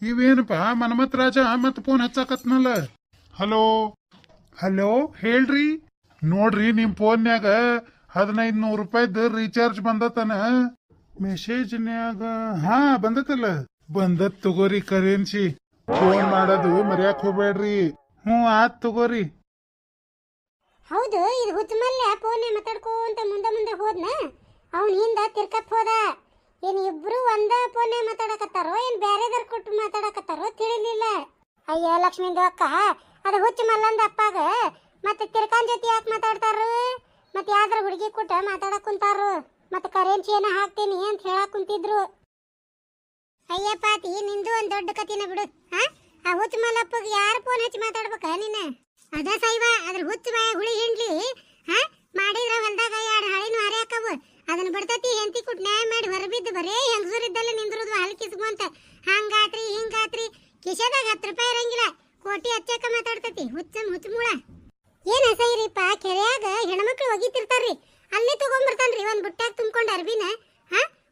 ಇವೇನಪ್ಪ ಮನ್ಮತ್ ರಾಜ ಮತ್ ಫೋನ್ ಹಚ್ಚಾಕತ್ನಲ್ಲ. ಹಲೋ ಹಲೋ, ಹೇಳ್ರಿ. ನೋಡ್ರಿ, ನಿಮ್ ಫೋನ್ಯಾಗ 1500 ರೂಪಾಯಿದ್ದು ರೀಚಾರ್ಜ್ ಬಂದತನ. ಮೆಸೇಜ್ನ್ಯಾಗ ಹಾ ಬಂದತಲ್ಲ. ಬಂದತ್ ತಗೋರಿ ಕರೆನ್ಸಿ. ಫೋನ್ ಮಾಡೋದು ಮರ್ಯಾಕ್ ಹೋಗ್ಬೇಡ್ರಿ. ಆತ್ ತಗೋರಿ. ಹೌದು, ಇದು ಹುಚ್ಚಮಲ್ಯ ಫೋನ್ ಮಾತಾಡ್ಕೊಂತ ಮುಂದೆ ಹೋದ್ನ. ಅವ್ನ ಹಿಂದ ತಿರ್ಕಪ್ ಹೋದ. ಏನ್ ಇಬ್ರು ಒಂದ ಫೋನ್ ಮಾತಾಡಕತ್ತಾರೋ, ಏನ್ ಬ್ಯಾರೆದಾರ ಕೊಟ್ಟು ಮಾತಾಡಕತ್ತಾರೋ ತಿಳಿಲಿಲ್ಲ. ಅಯ್ಯ ಲಕ್ಷ್ಮೀಂದು ಅಕ್ಕ, ಅದು ಹುಚ್ಚಮಲ್ಲಂದ ಅಪ್ಪಾಗ ಮತ್ತೆ ತಿರ್ಕಾನ್ ಜೊತೆ ಯಾಕೆ ಮಾತಾಡ್ತಾರು? ಮತ್ತೆ ಯಾವ್ದಾರ ಹುಡುಗಿ ಕೊಟ್ಟ ಮಾತಾಡಕ್ ಕುಂತಾರು. ಮತ್ತೆ ಕರೆನ್ಸಿ ಏನ ಹಾಕ್ತೀನಿ ಅಂತ ಹೇಳಕ್ ಕುಂತಿದ್ರು. ಅಯ್ಯ ಪಾತಿ, ನಿಂದು ಒಂದ್ ದೊಡ್ಡ ಕತಿನ ಬಿಡು. ಆ ಹುಚ್ಚ ಮಲ್ಲಪ್ಪಗೆ ಯಾರು ಫೋನ್ ಹಚ್ಚಿ ಮಾತಾಡ್ಬೇಕ ನೀನ? ಅದ ಸೈವ, ಅದ್ರ ಹುಚ್ಚ ಬಾಯ ಹುಳಿ ಹಿಂಡ್ಲಿ ಮಾಡಿದ್ರ ಹೊಲ್ದಾಗ 2 ಹಳಿನೂ ಹಾರೆ ಹಾಕವು. ಅದನ್ನ ಬಿಡ್ತತಿ ಹೆಂತಿ ಕುಟ್ ನ್ಯಾಯ ಮಾಡಿ ಹೊರಬಿದ್ದು ಬರೇ ಹೆಂಗಸೂರಿದ್ದಲ್ಲ ನಿಂದ್ರುದು ಹಾಲು ಕಿಸ್ಕೊಂತ. ಹಂಗಾತ್ರಿ ಹಿಂಗಾತ್ರಿ, ಕಿಶದಾಗ 10 ರೂಪಾಯಿ ಇರಂಗಿಲ್ಲ, ಕೋಟಿ ಹಚ್ಚಕ ಮಾತಾಡ್ತತಿ ಹುಚ್ಚ ಮೂಳ. ಏನ್ ಅಸೈರಿಪ್ಪ, ಕೆರೆಯಾಗ ಹೆಣ್ಮಕ್ಳು ಒಗಿತಿರ್ತಾರ್ರಿ, ಅಲ್ಲೇ ತಗೊಂಡ್ಬರ್ತಾನ್ರಿ ಒಂದ್ ಬುಟ್ಟಾಗ ತುಂಬ್ಕೊಂಡ್ ಅರ್ಬಿನ.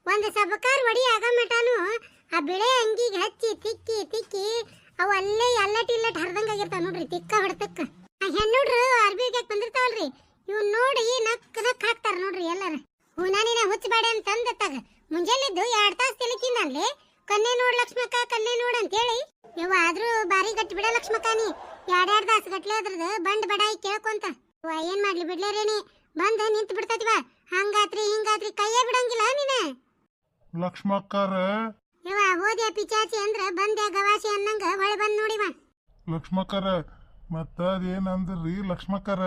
ಒಂದ್ ಸಬಕಾರ್ ಒಡಿ ಆಗ ಮಟಾನು ಆ ಬಿಳೆ ಅಂಗಿಗೆ ಹಚ್ಚಿ ತಿಕ್ಕಿ ಅವು ಅಲ್ಲೇ ಎಲ್ಲಟ್ ಹರ್ದಂಗ ಆಗಿರ್ತಾವ ನೋಡ್ರಿ, ತಿಕ್ಕ ಹೊಡ್ತಕ್ಕ. ಆ ಹೆಣ್ಣುಡ್ರು ಅರ್ಬಿಗೆ ಬಂದಿರ್ತಾವಲ್ರಿ, ಇವ್ ನೋಡಿ ನಕ್ ಹಾಕ್ತಾರ ನೋಡ್ರಿ ಎಲ್ಲಾರ. ಹೂನಾನಿನ ಹುಚ್ಚಬೇಡ ಅಂತಂದ ತಗ ಮುಂಜಾನೆದ್ದು 2 ತಾಸು ತಿಳಕಿಂದಲ್ಲಿ ಕನ್ನೆ ನೋಡ್ ಲಕ್ಷ್ಮಕ್ಕ, ಕನ್ನೆ ನೋಡ್ ಅಂತೇಳಿ. ಇವ ಆದ್ರೂ ಬಾರಿ ಗಟ್ಟಿ ಬಿಡ ಲಕ್ಷ್ಮಕ್ಕ, ನೀ 2 ತಾಸು ಗಟ್ಲೆ ಅದ್ರದ್ದು ಬಂಡ್ ಬಡಾಯಿ ಕೇಳ್ಕೊಂತ. ಏನ್ ಮಾಡ್ಲಿ ಬಿಡ್ಲೇರೇನಿ, ಬಂದ ನಿಂತು ಬಿಡ್ತತಿವ. ಹಂಗಾತ್ರಿ ಹಿಂಗಾತ್ರಿ ಕೈಯೇ ಬಿಡಂಗಿಲ್ಲ ನೀನ. ಲಕ್ಷ್ಮಕ್ಕರ, ಇವ ಹೋದ್ಯಾ ಪಿಚಾಚಿ ಅಂದ್ರ ಬಂದ್ಯಾ ಗವಾಸಿ ಅನ್ನಂಗ ಹೊಳೆ ಬಂದ್ ನೋಡಿವ. ಲಕ್ಷ್ಮಕ್ಕರ ಮತ್ತ ಅದೇನಂದ್ರಿ ಲಕ್ಷ್ಮಕ್ಕರ?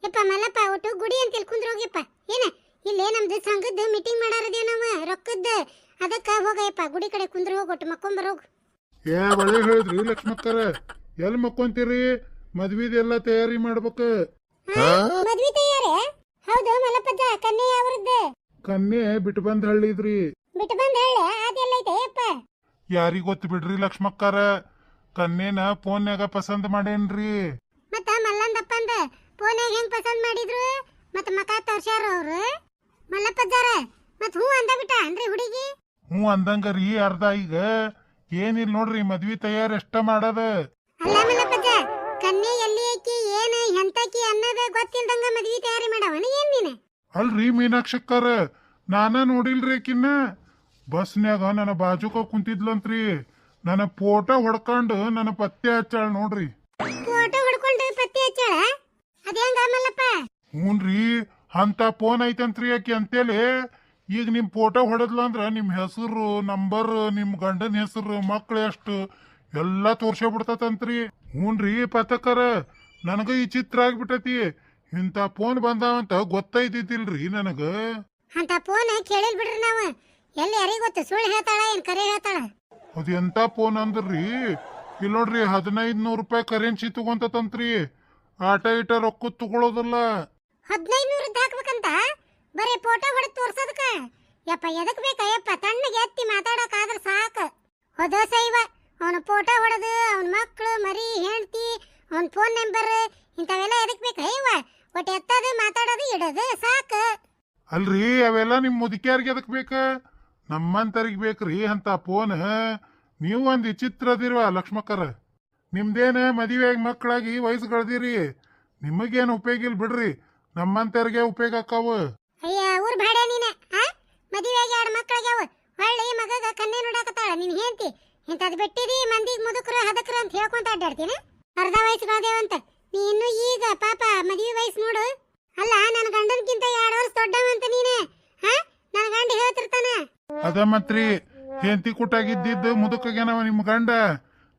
ಯಪ್ಪ ಮಲ್ಲಪ್ಪ, ಒಟ್ಟು ಗುಡಿ ಅಂತ ಕುಂದ್ರ ಹೋಗ್ಯಪ್ಪ. ಏನ ಇಲ್ಲೇ ನಮ್ದು ಸಂಘದ ಮೀಟಿಂಗ್ ಮಾಡಾರದೇವ ನಾವ ರೊಕ್ಕದ, ಅದಕ್ಕ ಹೋಗಯಪ್ಪ ಗುಡಿ ಕಡೆ ಕುಂದ್ರ ಹೋಗೊಟ್ಟು ಮಕ್ಕೊಂಬರ್ ಹೋಗು. ಒಳ್ಳೆ ಹೇಳಿದ್ರಿ ಲಕ್ಷ್ಮಕ್ಕರ. ಎಲ್ಲಿ ಮಕ್ಕೊಂತೀರಿ? ಮದ್ವಿದೆಲ್ಲ ತಯಾರಿ ಮಾಡ್ಬೇಕು. ಮದ್ವಿ ತಯಾರಿ? ಹೌದು ಮಲ್ಲಪ್ಪಜ್ಜ, ಕನ್ಯೆ ಯಾವ್ರದ್ದ? ಕನ್ಯೆ ಬಿಟ್ಟು ಬಂದ್ ಹಳ್ಳಿದ್ರಿ. ಬಿಟ್ಟು ಬಂದ ಹೇಳ, ಅದೆಲ್ಲೈತೆ ಯಪ್ಪ? ಯಾರಿಗ್ ಗೊತ್ತು ಬಿಡ್ರಿ ಲಕ್ಷ್ಮಕ್ಕರ. ಕನ್ಯೆನ ಫೋನ್ಯಾಗ ಪಸಂದ್ ಮಾಡೇನ್ರಿ. ಮತ್ತ ಮಲ್ಲಂದಪ್ಪಂದ ಫೋನ್ಯಾಗ ಹೆಂಗ್ ಪಸಂದ್ ಮಾಡಿದ್ರು? ಮತ್ತ ಮಕ ತೋರ್ಸ್ಯಾರ ಅವ್ರು? ಅಂದಂಗ ರೀ ಅರ್ಧ ಈಗ ಏನಿಲ್ಲ ನೋಡ್ರಿ ಮದ್ವಿ ತಯಾರಿ ಎಷ್ಟ ಮಾಡದ. ಅಲ್ಲ ಮಲ್ಲಪ್ಪಜ್ಜ, ಕನ್ಯೆ ಎಲ್ಲಿ ಐಕಿ ಏನ ಎಂತಕಿ ಅನ್ನೋದ ಗೊತ್ತಿಲ್ದಂಗ ಮದ್ವಿ ತಯಾರಿ ಮಾಡವನ ಏನ್ ನೀನ? ಅಲ್ರಿ ಮೀನಾಕ್ಷಕ್ಕರ, ನಾನ ನೋಡಿಲ್ರಿ ಆಕಿನ್ನ. ಬಸ್ನ್ಯಾಗ ನನ್ನ ಬಾಜುಕ ಕುಂತಿದ್ಲಂತ್ರಿ. ನನ್ನ ಫೋಟೋ ಹೊಡ್ಕೊಂಡು ನನ್ನ ಪತ್ತೆ ಹಚ್ಚಾಳ ನೋಡ್ರಿ. ಫೋಟೋ ಹೊಡ್ಕೊಂಡು ಪತ್ತೆ ಹಚ್ಚಾಳ? ಅದೇಂಗ ಮಲ್ಲಪ್ಪ? ಹ್ಞೂನ್ರಿ, ಅಂತ ಫೋನ್ ಐತಂತ್ರಿ ಆಕಿ ಅಂತೇಳಿ. ಈಗ ನಿಮ್ ಫೋಟೋ ಹೊಡೆದ್ಲ ಅಂದ್ರ ನಿಮ್ ಹೆಸರು, ನಂಬರ್, ನಿಮ್ ಗಂಡನ ಹೆಸರು, ಮಕ್ಳು ಎಷ್ಟು ಎಲ್ಲಾ ತೋರ್ಸೇ ಬಿಡ್ತತಂತ್ರಿ. ಹ್ಞೂನ್ರಿ ಪತಕರ, ನನಗ ಈ ಚಿತ್ರ ಆಗ್ಬಿಟ್ಟತಿ. ಇಂಥ ಫೋನ್ ಬಂದಾವಂತ ಗೊತ್ತೈತಿಲ್ರಿ ನನಗ. ಅಂತ ಫೋನ್ ಕೇಳಿಲ್ ಬಿಡ್ರಿ ನಾವ್. ಎಲ್ಲಿ ಯಾರಿಗ ಗೊತ್ತ, ಸುಳ್ಳು ಹೇಳ್ತಾಳ ಏನ್ ಕರೆ ಹೇಳ್ತಾಳ? ಅದ್ ಎಂತ ಫೋನ್ ಅಂದ್ರಿ, ಇಲ್ಲಿ ನೋಡ್ರಿ 1500 ರೂಪಾಯಿ ಕರೆನ್ಸಿ ತಗೊಂತಂತ್ರಿ. ಆಟ ಇಟ ರೊಕ್ಕ ತಗೊಳೋದಲ್ಲ. 1500 ಹಾಕ್ಬೇಕಂತ ಬರೀ ಫೋಟೋ ಹೊಡೆದ್ ತೋರ್ಸೋದಕ್ಕ? ಯಪ್ಪ ಎದಕ್ ಬೇಕಯ್ಯಪ್ಪ? ತಣ್ಣಗೆ ಎತ್ತಿ ಮಾತಾಡೋಕಾದ್ರ ಸಾಕ. ಹೊದೋಸ ಇವ ಅವನ ಫೋಟೋ ಹೊಡೆದು ಅವನ ಮಕ್ಳು ಮರಿ ಹೆಂಡತಿ ಅವನ ಫೋನ್ ನಂಬರ್ ಇಂಥವೆಲ್ಲ ಎದಕ್ ಬೇಕಯ್ಯವ? ಒಟ್ಟು ಎತ್ತದು ಮಾತಾಡೋದು ಇಡೋದು ಸಾಕ. ಅಲ್ರಿ, ಅವೆಲ್ಲ ನಿಮ್ ಮುದುಕಿಯಾರ್ಗೆ ಅದಕ್ ಬೇಕ? ನಮ್ಮಂತರಿಗೆ ಬೇಕ್ರಿ ಅಂತ ಫೋನ್. ನೀವು ಒಂದ್ ವಿಚಿತ್ರ ಅದಿರ್ವ ಲಕ್ಷ್ಮಕ್ಕರ. ನಿಮ್ದೇನ ಮದುವೆಯಾಗಿ ಮಕ್ಕಳಾಗಿ ವಯಸ್ಸುಗಳದಿರಿ, ನಿಮಗೇನು ಉಪಯೋಗ ಇಲ್ಲ ಬಿಡ್ರಿ. ನಮ್ಮಂತವ್ರಿಗೆ ಉಪಯೋಗ ಆಕಾವು. ಅಯ್ಯ ಊರ್ ಭಾಡ ನೀನ. ಮದುವೆಯಾಗಿ 2 ಮಕ್ಕಳಾಗ್ಯಾವ, ಹೊಳ್ಳಿ ಮಗಗ ಕನ್ನೆ ನೋಡಾಕತ್ತಾಳ ನಿನ್ ಹೆಂಡತಿ. ಇಂಥದ್ ಬಿಟ್ಟಿದಿ ಮಂದಿಗೆ ಮುದುಕರು ಹದಕರು ಅಂತ ಹೇಳ್ಕೊಂತ ಅಡ್ಡಾಡ್ತೀನಿ. ಅರ್ಧ ವಯಸ್ಸುಗಳದೇವಂತ ನೀ ಇನ್ನು ಈಗ ಪಾಪ ಮದುವೆ ವಯಸ್ಸು ನೋಡು. ಅಲ್ಲ, ನನ್ನ ಗಂಡನ್ಕಿಂತ 2 ವರ್ಷ ದೊಡ್ಡವಂತ ನೀನೆ. ನನ್ನ ಗಂಡ ಹೇಳ್ತಿರ್ತಾನ. ಅದ ಮತ್ರಿ, ಹೆಂಡತಿ ಕುಟ್ಟಾಗಿದ್ದಿದ್ದು ಮುದುಕಗೇನವ ನಿಮ್ ಗಂಡ.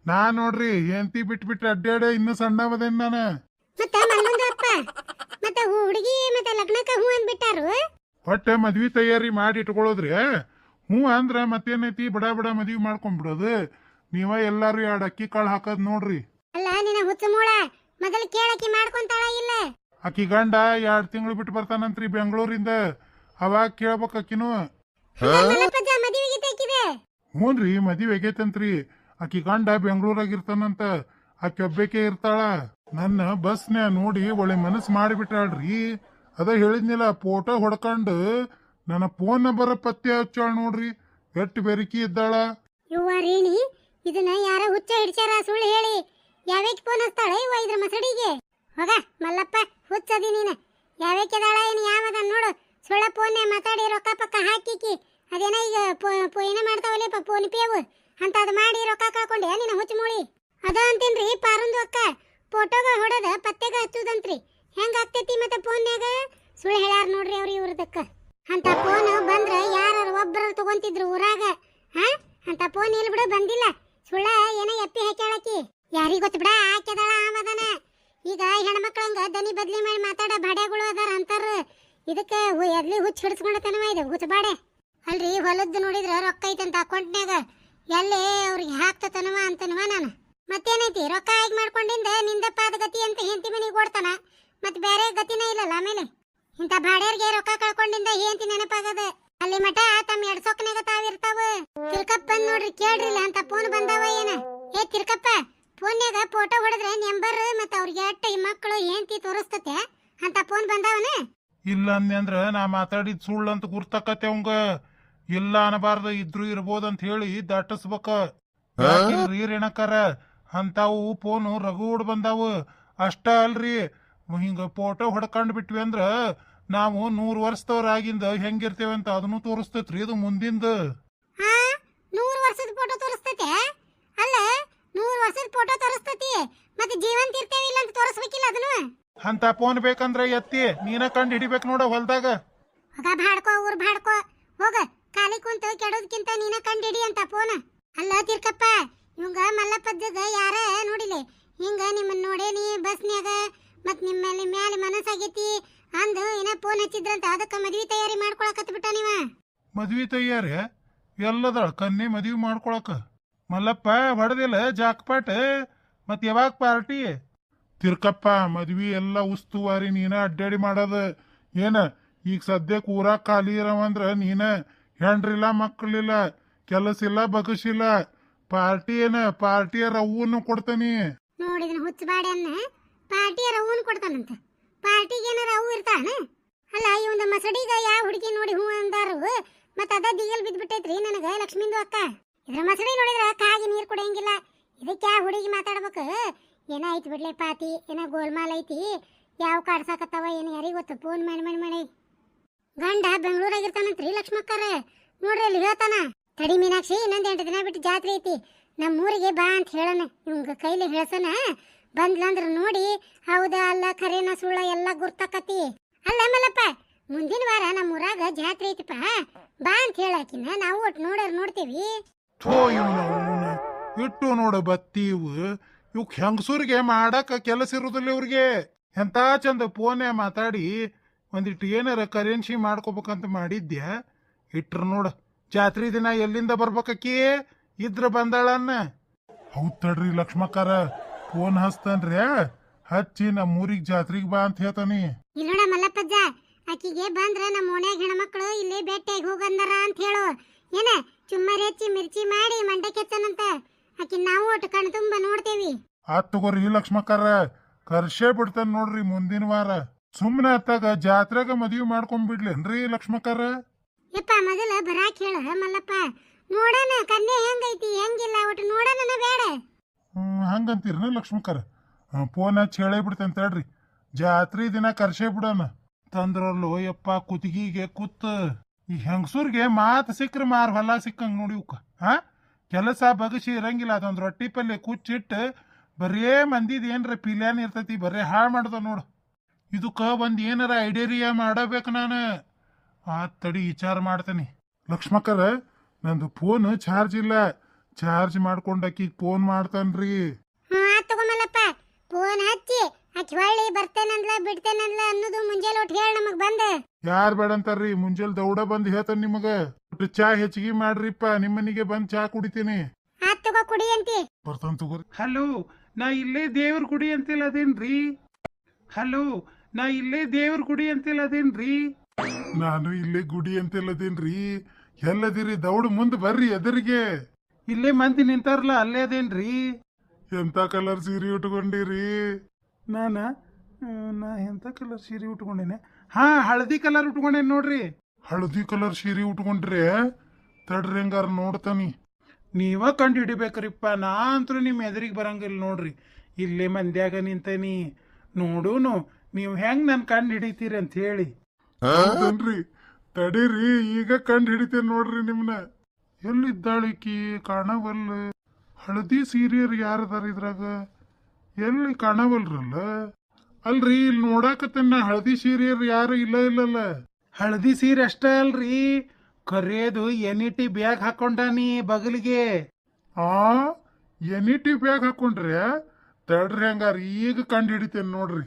ನಾ ನೋಡ್ರಿ ಹೆಂಡತಿ ಬಿಟ್ಬಿಟ್ಟು ಅಡ್ಡಾಡೆ ಇನ್ನು ಸಣ್ಣವದೇನ್ ನಾನು. ಮತ್ತ ಮಲ್ಲೊಂದಪ್ಪ ಮತ್ತ ಹುಡುಗಿ ಮತ್ತೆ ಲಗ್ನಕ್ಕ ಹೂ ಅಂದ್ಬಿಟ್ಟಾರು. ಒಟ್ಟ ಮದ್ವಿ ತಯಾರಿ ಮಾಡಿ ಇಟ್ಕೊಳ್ಳೋದ್ರಿ. ಹ್ಞೂ ಅಂದ್ರ ಮತ್ತೇನೈತಿ, ಬಡ ಬಡ ಮದ್ವಿ ಮಾಡ್ಕೊಂಡ್ಬಿಡೋದು. ನೀವ ಎಲ್ಲಾರು 2 ಅಕ್ಕಿ ಕಾಳು ಹಾಕದ್ ನೋಡ್ರಿ. ಅಲ್ಲ ನಿನ್ನ ಹುಚ್ಚ ಮೂಳ, ಮೊದಲು ಕೇಳಕಿ ಮಾಡ್ಕೊಂತಾಳ ಇಲ್ಲ? ಅಕ್ಕಿ ಗಂಡ 2 ತಿಂಗಳು ಬಿಟ್ಟು ಬರ್ತಾನಂತ್ರಿ ಬೆಂಗಳೂರಿಂದ. ಅವಾಗ ಕೇಳ್ಬೇಕ ಅಕ್ಕಿನೂ. ಮಲ್ಲಪ್ಪಜ್ಜ ಮದುವೆಗೆ ತೆಕ್ಕಿದೆ? ಹ್ಞೂನ್ರಿ, ಮದ್ವಿ ಆಗೈತಂತ್ರಿ. ಅಕ್ಕಿ ಗಂಡ ಬೆಂಗಳೂರಾಗಿರ್ತಾನಂತ, ಆಕಿ ಒಬ್ಬೇಕೆ ಇರ್ತಾಳ. ನನ್ನ ಬಸ್ನ್ಯಾ ನೋಡಿ ಒಳ್ಳೆ ಮನಸ್ಸು ಮಾಡಿಬಿಟ್ಟಾಳ್ರಿ. ಅದ ಹೇಳಿದ್ನಿಲ್ಲ, ಫೋಟೋ ಹೊಡ್ಕೊಂಡು ನನ್ನ ಫೋನ್ ನಂಬರ್ ಪತ್ತೆ ಹಚ್ಚಾಳ ನೋಡ್ರಿ. ಎಟ್ಟು ಬೆರಕಿ ಇದ್ದಾಳ. ಇವ್ವ ರೇಣಿ, ಇದನ್ನ ಯಾರ ಹುಚ್ಚ ಹಿಡ್ಸ್ಯಾರ ಸುಳ್ಳು ಹೇಳಿ. ಯಾವ್ಯಾಕೆ ಫೋನ್ ಹಚ್ತಾಳೆ ಇವ ಇದ್ರ ಮಸಡಿಗೆ? ಹೋಗ ಮಲ್ಲಪ್ಪ, ಹುಚ್ಚದಿ ನೀನ. ಯಾವ್ಯಾಕೆದಾಳ ಏನು ಯಾವದ ನೋಡು. ಸುಳ್ಳ ಫೋನ್ ಮಾತಾಡಿ ರೊಕ್ಕ ಪಕ್ಕ ಹಾಕಿಕಿ ಅದೇನ ಈಗ ಏನ ಮಾಡ್ತಾವಲ್ಲಪ್ಪ ಫೋನ್ ಪೇವು ಅಂತ ಅದು ಮಾಡಿ ರೊಕ್ಕ ಕಳ್ಕೊಂಡೆ ನಿನ್ನ ಹುಚ್ಚ ಮೂಳಿ. ಅದ ಅಂತೀನ್ರಿ ಪಾರಂದು ಅಕ್ಕ, ಫೋಟೋಗ ಹೊಡೆದ ಪತ್ತೆಗ ಹಚ್ಚುದಂತ್ರಿ. ಹೆಂಗ ಆಗ್ತೈತಿ ಮತ್ತೆ ಫೋನ್ಯಾಗ? ಸುಳ್ಳು ಹೇಳ್ಯಾರ ನೋಡ್ರಿ ಅವ್ರು ಇವ್ರದಕ್ಕ. ಅಂತ ಫೋನ್ ಬಂದ್ರ ಯಾರು ಒಬ್ಬರು ತಗೊಂತಿದ್ರು ಊರಾಗ. ಅಂತ ಫೋನ್ ಇಲ್ಲಿ ಬಿಡು ಬಂದಿಲ್ಲ. ಸುಳ್ಳ ಏನ ಎಪ್ಪಿ ಹಾಕ್ಯಾಳಕಿ. ಯಾರಿಗ ಗೊತ್ತ ಬಿಡ, ಹಾಕ್ಯದಾಳ ಆಮದನ. ಈಗ ಹೆಣ್ಮಕ್ಳಂಗ ದನಿ ಬದ್ಲಿ ಮಾಡಿ ಮಾತಾಡ ಬಾಡ್ಯಾಗಳು ಅದಾರ ಅಂತಾರ. ಇದಕ್ಕ ಎಲ್ಲಿ ಹುಚ್ಚ ಹಿಡಿಸ್ಕೊಂಡತನವ ಇದು ಹುಚ್ಚ ಬಾಡೆ. ಅಲ್ರಿ, ಹೊಲದ್ದು ನೋಡಿದ್ರ ರೊಕ್ಕ ಐತಂತ ಅಕೌಂಟ್ನ್ಯಾಗ. ಎಲ್ಲೇ ಅವ್ರಿಗೆ ಹಾಕ್ತತನವ ಅಂತನವ ನಾನು. ಮತ್ತೇನೈತಿ, ರೊಕ್ಕ ಆಗಿ ಮಾಡ್ಕೊಂಡಿಂದ ನಿಂದಪ್ಪ ಅದ ಗತಿ ಅಂತ ಹೆಂಡತಿ ಮನೆಗೆ ಓಡ್ತಾನ. ಮತ್ ಬೇರೆ ಗತಿನ ಇಲ್ಲಲ್ಲ ಆಮೇಲೆ. ಇಂಥ ಬಾಡ್ಯಾರ್ಗೆ ರೊಕ್ಕ ಕಳ್ಕೊಂಡಿಂದ ಹೆಂಡತಿ ನೆನಪಾಗದ. ಅಲ್ಲಿ ಮಠ ತಮ್ಮ ಎಡ್ಸೋಕ್ನಾಗ ತಾವಿರ್ತಾವ. ತಿರ್ಕಪ್ಪ ನೋಡ್ರಿ, ಕೇಳ್ರಿಲ್ಲ ಅಂತ ಫೋನ್ ಬಂದಾವ ಏನ? ಏ ತಿರ್ಕಪ್ಪ, ಫೋನ್ಯಾಗ ಫೋಟೋ ಹೊಡೆದ್ರೆ ನಂಬರ್ ಮತ್ತ ಅವ್ರಿಗೆ ಎಟ್ಟ ಮಕ್ಕಳು ಹೆಂಡತಿ ತೋರಿಸ್ತತೆ ಅಂತ ಫೋನ್ ಬಂದಾವನ? ಇಲ್ಲ ಅಂದ್ರ ನಾ ಮಾತಾಡಿದ್ ಸುಳ್ಳು ಅಂತ ಗುರ್ತಕತ್ತೆ ಅವಂಗ. ಇಲ್ಲ ಅನ್ನಬಾರ್ದು, ಇದ್ರು ಇರ್ಬೋದಂತ ಹೇಳಿ ದಾಟಿಸ್ಬೇಕ. ಯಾಕಿಲ್ರಿ ರೇಣಕಾರ, ಅಂತಾವು ಫೋನು ರಗೂಡ್ ಬಂದಾವು. ಅಷ್ಟ ಅಲ್ರಿ, ಹಿಂಗ ಫೋಟೋ ಹೊಡ್ಕೊಂಡ್ ಬಿಟ್ವಿ ಅಂದ್ರ ನಾವು 100 ವರ್ಷದವ್ರಾಗಿಂದ ಹೆಂಗಿರ್ತೇವಂತ ಅದನ್ನು ತೋರಿಸ್ತೈತ್ರಿ ಇದು ಮುಂದಿಂದ. 100 ವರ್ಷದ ಫೋಟೋ ತೋರಿಸ್ತೈತೆ? ಅಲ್ಲ, 100 ವರ್ಷದ ಫೋಟೋ ತೋರಿಸ್ತೈತಿ, ಮತ್ತೆ ಜೀವಂತ ಇರ್ತೇವಿಲ್ಲ ಅಂತ ತೋರಿಸ್ಬೇಕಿಲ್ಲ ಅದನ್ನು? ಅಂತ ಫೋನ್ ಬೇಕಂದ್ರ ಎತ್ತಿ ನೀನ ಕಂಡು ಹಿಡಿಬೇಕು ನೋಡ ಹೊಲ್ದಾಗ. ಹೋಗ ಭಾಡ್ಕೋ, ಊರ್ ಭಾಡ್ಕೋ ಹೋಗ. ಖಾಲಿ ಕುಂತ ಕೆಡೋದಕ್ಕಿಂತ ನೀನ ಕಂಡು ಹಿಡಿ ಅಂತ ಫೋನ್. ಅಲ್ಲ ತಿರ್ಕಪ್ಪ, ಇವಂಗ ಮಲ್ಲಪ್ಪಜ್ಜಗ ಯಾರ ನೋಡಿಲೆ ಹಿಂಗ ನಿಮ್ಮನ್ನ ನೋಡೇನಿ ಬಸ್ನ್ಯಾಗ, ಮತ್ ನಿಮ್ಮ ಮ್ಯಾಲೆ ಮನಸ್ಸಾಗೈತಿ ಅಂದು ಏನ ಫೋನ್ ಹಚ್ಚಿದ್ರಂತ. ಅದಕ್ಕ ಮದ್ವಿ ತಯಾರಿ ಮಾಡ್ಕೊಳಕತ್ ಬಿಟ್ಟ ನೀವ. ಮದ್ವಿ ತಯಾರಿ ಎಲ್ಲದಳ ಕನ್ನಿ ಮದ್ವಿ ಮಾಡ್ಕೊಳಕ. ಮಲ್ಲಪ್ಪ ಹೊಡೆದಿಲ್ಲ ಜಾಕ್ಪಾಟ್. ಮತ್ ಯಾವಾಗ ಪಾರ್ಟಿ? ತಿರ್ಕಪ್ಪ, ಮದ್ವಿ ಎಲ್ಲ ಉಸ್ತುವಾರಿ ನೀನ ಅಡ್ಡಾಡಿ ಮಾಡೋದ ಏನ? ಈಗ ಸದ್ಯಕ್ಕೆ ಊರಾಗ ಖಾಲಿ ಇರವಂದ್ರ ನೀನ. ಹೆಣ್ರಿಲ್ಲ, ಮಕ್ಕಳಿಲ್ಲ, ಕೆಲಸ ಇಲ್ಲ, ಬಗಸಿಲ್ಲ. ಪಾರ್ಟಿ ಏನ? ಪಾರ್ಟಿಯ ರವ್ವನ್ನು ಕೊಡ್ತಾನಿ. ನೋಡಿದ್ರ ಹುಚ್ಚ ಬಾಡಿ ಅನ್ನ ಪಾರ್ಟಿಯ ರವ್ವನ್ ಕೊಡ್ತಾನಂತ. ಪಾರ್ಟಿಗೆ ಏನಾರ ಅವು ಇರ್ತಾನ? ಅಲ್ಲ, ಈ ಒಂದು ಮಸಡಿಗ ಯಾವ ಹುಡುಗಿ ನೋಡಿ ಹೂ ಅಂದಾರು ಮತ್ತ ಅದ ದಿಗಲ್ ಬಿದ್ಬಿಟ್ಟೈತ್ರಿ ನನಗ ಲಕ್ಷ್ಮಿಂದು ಅಕ್ಕ. ಇದ್ರ ಮಸಡಿ ನೋಡಿದ್ರ ಕಾಗಿ ನೀರ್ ಕುಡಿಯಂಗಿಲ್ಲ. ಇದಕ್ಕೆ ಹುಡುಗಿ ಮಾತಾಡ್ಬೇಕು. ಏನಾಯ್ತು ಬಿಡ್ಲೆ ಪಾತಿ, ಏನ ಗೋಲ್ಮಾಲ್ ಐತಿ, ಯಾವ ಕಾಡ್ಸಾಕತ್ತಾವ ಏನು ಯಾರಿಗ ಗೊತ್ತು. ಫೋನ್ ಮಾಡಿ ಗಂಡ ಬೆಂಗಳೂರಾಗಿರ್ತಾನಂತ್ರಿ ಲಕ್ಷ್ಮಕ್ಕರ. ನೋಡ್ರಿ ಅಲ್ಲಿ ಹೇಳ್ತಾನ, ತಡಿ ಮೀನಾಕ್ಷಿ ಇನ್ನೊಂದ್ 8 ದಿನ ಬಿಟ್ಟು ಜಾತ್ರೆ ಐತಿ, ನಮ್ಮೂರಿಗೆ ಬಾ ಅಂತ ಹೇಳನ. ಇವಂಗ ಕೈಲಿ ಹೇಳ್ಸನ, ಬಂದ್ಲಂದ್ರ ನೋಡಿ ಹೌದಾ ಅಲ್ಲ ಖರೇನ ಸುಳ್ಳ ಎಲ್ಲ ಗುರ್ತಾಕತಿ. ಅಲ್ಲ ಮಲ್ಲಪ್ಪ, ಮುಂದಿನ ವಾರ ನಮ್ಮೂರಾಗ ಜಾತ್ರೆ ಐತಿಪ್ಪ, ಬಾ ಅಂತ ಹೇಳಾಕಿನ ನಾವು ಒಟ್ಟು ನೋಡ್ತೀವಿ. ಥೋ ಇವನ ಇಟ್ಟು ನೋಡ ಬತ್ತಿ ಇವ್ ಹೆಂಗಸೂರಿಗೆ ಮಾಡಾಕ ಕೆಲಸ ಇರುದಿಲ್ಲ ಇವ್ರಿಗೆ. ಎಂತ ಚಂದ ಫೋನ್ಯಾಗ ಮಾತಾಡಿ ಒಂದಿಟ್ಟು ಏನಾರ ಕರೆನ್ಸಿ ಮಾಡ್ಕೋಬೇಕಂತ ಮಾಡಿದ್ಯಾ. ಇಟ್ರ ನೋಡ ಜಾತ್ರೆ ದಿನ ಎಲ್ಲಿಂದ ಬರ್ಬೇಕಕ್ಕಿ, ಇದ್ರ ಬಂದಾಳನ್ನ. ಹೌದ್ ತಡ್ರಿ ಲಕ್ಷ್ಮಕ್ಕರ, ಫೋನ್ ಹಚ್ತಾನ್ರಿ, ಹಚ್ಚಿ ನಮ್ಮೂರಿಗೆ ಜಾತ್ರೆಗೆ ಬಾ ಅಂತ ಹೇಳ್ತಾನಿ. ಇಲ್ಲೋಡ ಮಲ್ಲಪ್ಪಜ್ಜ, ಆಕಿಗೆ ಬಂದ್ರ ನಮ್ಮ ಓಣ್ಯಾಗ ಹೆಣ್ಮಕ್ಳು ಇಲ್ಲೇ ಭೇಟಿಯಾಗಿ ಹೋಗಂದಾರ ಅಂತ ಹೇಳು. ಏನ ಚುಮ್ಮರಿ ಹೆಚ್ಚಿ ಮಿರ್ಚಿ ಮಾಡಿ ಮಂಡಕ್ಕೆ ಹೆಚ್ಚನಂತ, ಆಕಿ ನಾವು ಒಟ್ಟು ಕಣ್ ತುಂಬ ನೋಡ್ತೇವಿ. ಆತ್ ತಗೋರಿ ಲಕ್ಷ್ಮಕ್ಕರ, ಕರ್ಸೇ ಬಿಡ್ತಾನ ನೋಡ್ರಿ ಮುಂದಿನ ವಾರ. ಸುಮ್ಮನೆ ಅತ್ತಾಗ ಜಾತ್ರೆಗ ಮದ್ವಿ ಮಾಡ್ಕೊಂಡ್ಬಿಡ್ಲೇನ್ರಿ ಲಕ್ಷ್ಮಕ್ಕರ? ಯಪ್ಪ ಮೊದಲ ಬರಾಕ್ ಹೇಳ ಮಲ್ಲಪ್ಪ, ನೋಡೋಣ ಕನ್ಯೆ ಹೆಂಗೈತಿ ಹೆಂಗಿಲ್ಲ ಒಟ್ಟು ನೋಡೋಣ ಬೇಡ. ಹಂಗಂತೀರನ ಲಕ್ಷ್ಮಕ್ಕರ? ಫೋನ್ ಹಚ್ಚಿ ಹೇಳೇ ಬಿಡ್ತೇನೆ ತಡ್ರಿ, ಜಾತ್ರೆ ದಿನ ಕರ್ಸೇ ಬಿಡೋಣ. ತಂದ್ರಲ್ಲೋ ಯಪ್ಪ ಕುತ್ತಿಗೆಗೆ ಕೂತ್. ಈ ಹೆಂಗಸೂರ್ಗೆ ಮಾತು ಸಿಕ್ಕ್ರ ಮಾರ್ ಹೊಲ ಸಿಕ್ಕಂಗ್ ನೋಡಿ ಇವ್ಕ. ಕೆಲಸ ಬಗಸಿ ಇರಂಗಿಲ್ಲ. ಅದೊಂದು ರೊಟ್ಟಿ ಪಲ್ಯ ಕುಚ್ಚಿಟ್ಟು ಬರೇ ಮಂದಿದ್ ಏನ್ರ ಪಿಲ್ಯಾನ್ ಇರ್ತೈತಿ, ಬರೇ ಹಾಳು ಮಾಡ್ದ ನೋಡು. ಇದಕ್ಕ ಒಂದ್ ಏನಾರ ಐಡಿಯಾ ಮಾಡಬೇಕು ನಾನು. ತಡಿ ವಿಚಾರ ಮಾಡ್ತೇನೆ. ಲಕ್ಷ್ಮಕ್ಕರ, ನಂದು ಫೋನ್ ಚಾರ್ಜ್ ಇಲ್ಲ, ಚಾರ್ಜ್ ಮಾಡ್ಕೊಂಡಾಕಿ ಫೋನ್ ಮಾಡ್ತಾನ್ರಿ. ತಗೊಂಬಲ್ಲಪ್ಪ, ಫೋನ್ ಹಚ್ಚಿ ಆಕಿ ಹೊಳ್ಳಿ ಬರ್ತೇನಂದ್ಲ ಬಿಡ್ತೇನಂದ್ಲ ಅನ್ನೋದು ಮುಂಜಾನೆ ಒಟ್ಟು ಹೇಳ ನಮಗ್ ಬಂದ. ಯಾರ್ ಬೇಡಂತಾರ್ರಿ, ಮುಂಜಾನೆ ದೌಡ ಬಂದ್ ಹೇಳ್ತಾನ ನಿಮಗ. ಚಾ ಹೆಚ್ಚಿಗೆ ಮಾಡ್ರಿಪ್ಪ, ನಿಮ್ಮನಿಗೆ ಬಂದ್ ಚಾ ಕುಡಿತೀನಿ. ಆತ್ ತಗೋ ಕುಡಿ ಅಂತಿ. ಬರ್ತಾನ ತಗೋರಿ. ಹಲೋ, ನಾ ಇಲ್ಲೇ ದೇವ್ರ ಗುಡಿ ಅಂತಿಲ್ಲ ಅದೇನ್ರಿ? ಹಲೋ, ನಾ ಇಲ್ಲೇ ದೇವ್ರ ಗುಡಿ ಅಂತಿಲ್ಲ ಅದೇನ್ರಿ? ನಾನು ಇಲ್ಲೇ ಗುಡಿ ಅಂತೆಲ್ಲದೇನ್ರಿ. ಎಲ್ಲದಿರಿ ದೌಡ್ ಮುಂದ್ ಬರ್ರಿ ಎದುರಿಗೆ. ಇಲ್ಲೇ ಮಂದಿ ನಿಂತಾರಲ್ಲ ಅಲ್ಲೇ ಅದೇನ್ರಿ? ಎಂತ ಕಲರ್ ಸೀರೆ ಉಟ್ಕೊಂಡಿರಿ? ನಾ ಎಂತ ಕಲರ್ ಸೀರೆ ಉಟ್ಕೊಂಡೇನೆ? ಹಳದಿ ಕಲರ್ ಉಟ್ಕೊಂಡೇನೆ ನೋಡ್ರಿ. ಹಳದಿ ಕಲರ್ ಸೀರೆ ಉಟ್ಕೊಂಡ್ರೆ ತಡ್ರಿ ಹಂಗಾರ ನೋಡ್ತಾನಿ. ನೀವ ಕಂಡು ಹಿಡಿಬೇಕ್ರಿಪ್ಪ, ನಾ ಅಂತೂ ನಿಮ್ ಎದುರಿಗೆ ಬರಂಗಿಲ್ಲ ನೋಡ್ರಿ. ಇಲ್ಲೇ ಮಂದ್ಯಾಗ ನಿಂತೇನಿ, ನೋಡೂನು ನೀವು ಹೆಂಗ್ ನನ್ ಕಂಡು ಹಿಡಿತೀರಿ ಅಂತ ಹೇಳಿ. ಹೌದನ್ರಿ, ತಡೀರಿ ಈಗ ಕಂಡು ಹಿಡಿತೇನೆ ನೋಡ್ರಿ ನಿಮ್ನ. ಎಲ್ಲಿದ್ದಾಳಿಕಿ ಕಾಣವಲ್ಲ. ಹಳದಿ ಸೀರಿಯರ್ ಯಾರದಾರ ಇದ್ರಾಗ? ಎಲ್ಲಿ ಕಾಣವಲ್ರಲ್ಲ. ಅಲ್ರಿ ಇಲ್ಲಿ ನೋಡಾಕತ್ತೇನ ಹಳದಿ ಸೀರಿಯರ್ ಯಾರು ಇಲ್ಲಲ್ಲ. ಹಳದಿ ಸೀರೆ ಅಷ್ಟೇ ಅಲ್ರಿ, ಕರೆಯೋದು ಎನಿಟಿ ಬ್ಯಾಗ್ ಹಾಕೊಂಡಾನಿ ಬಗಲಿಗೆ. ಎನಿಟಿ ಬ್ಯಾಗ್ ಹಾಕೊಂಡ್ರೆ ತಡ್ರಿ ಹಂಗಾರ ಈಗ ಕಂಡು ಹಿಡಿತೇನೆ ನೋಡ್ರಿ.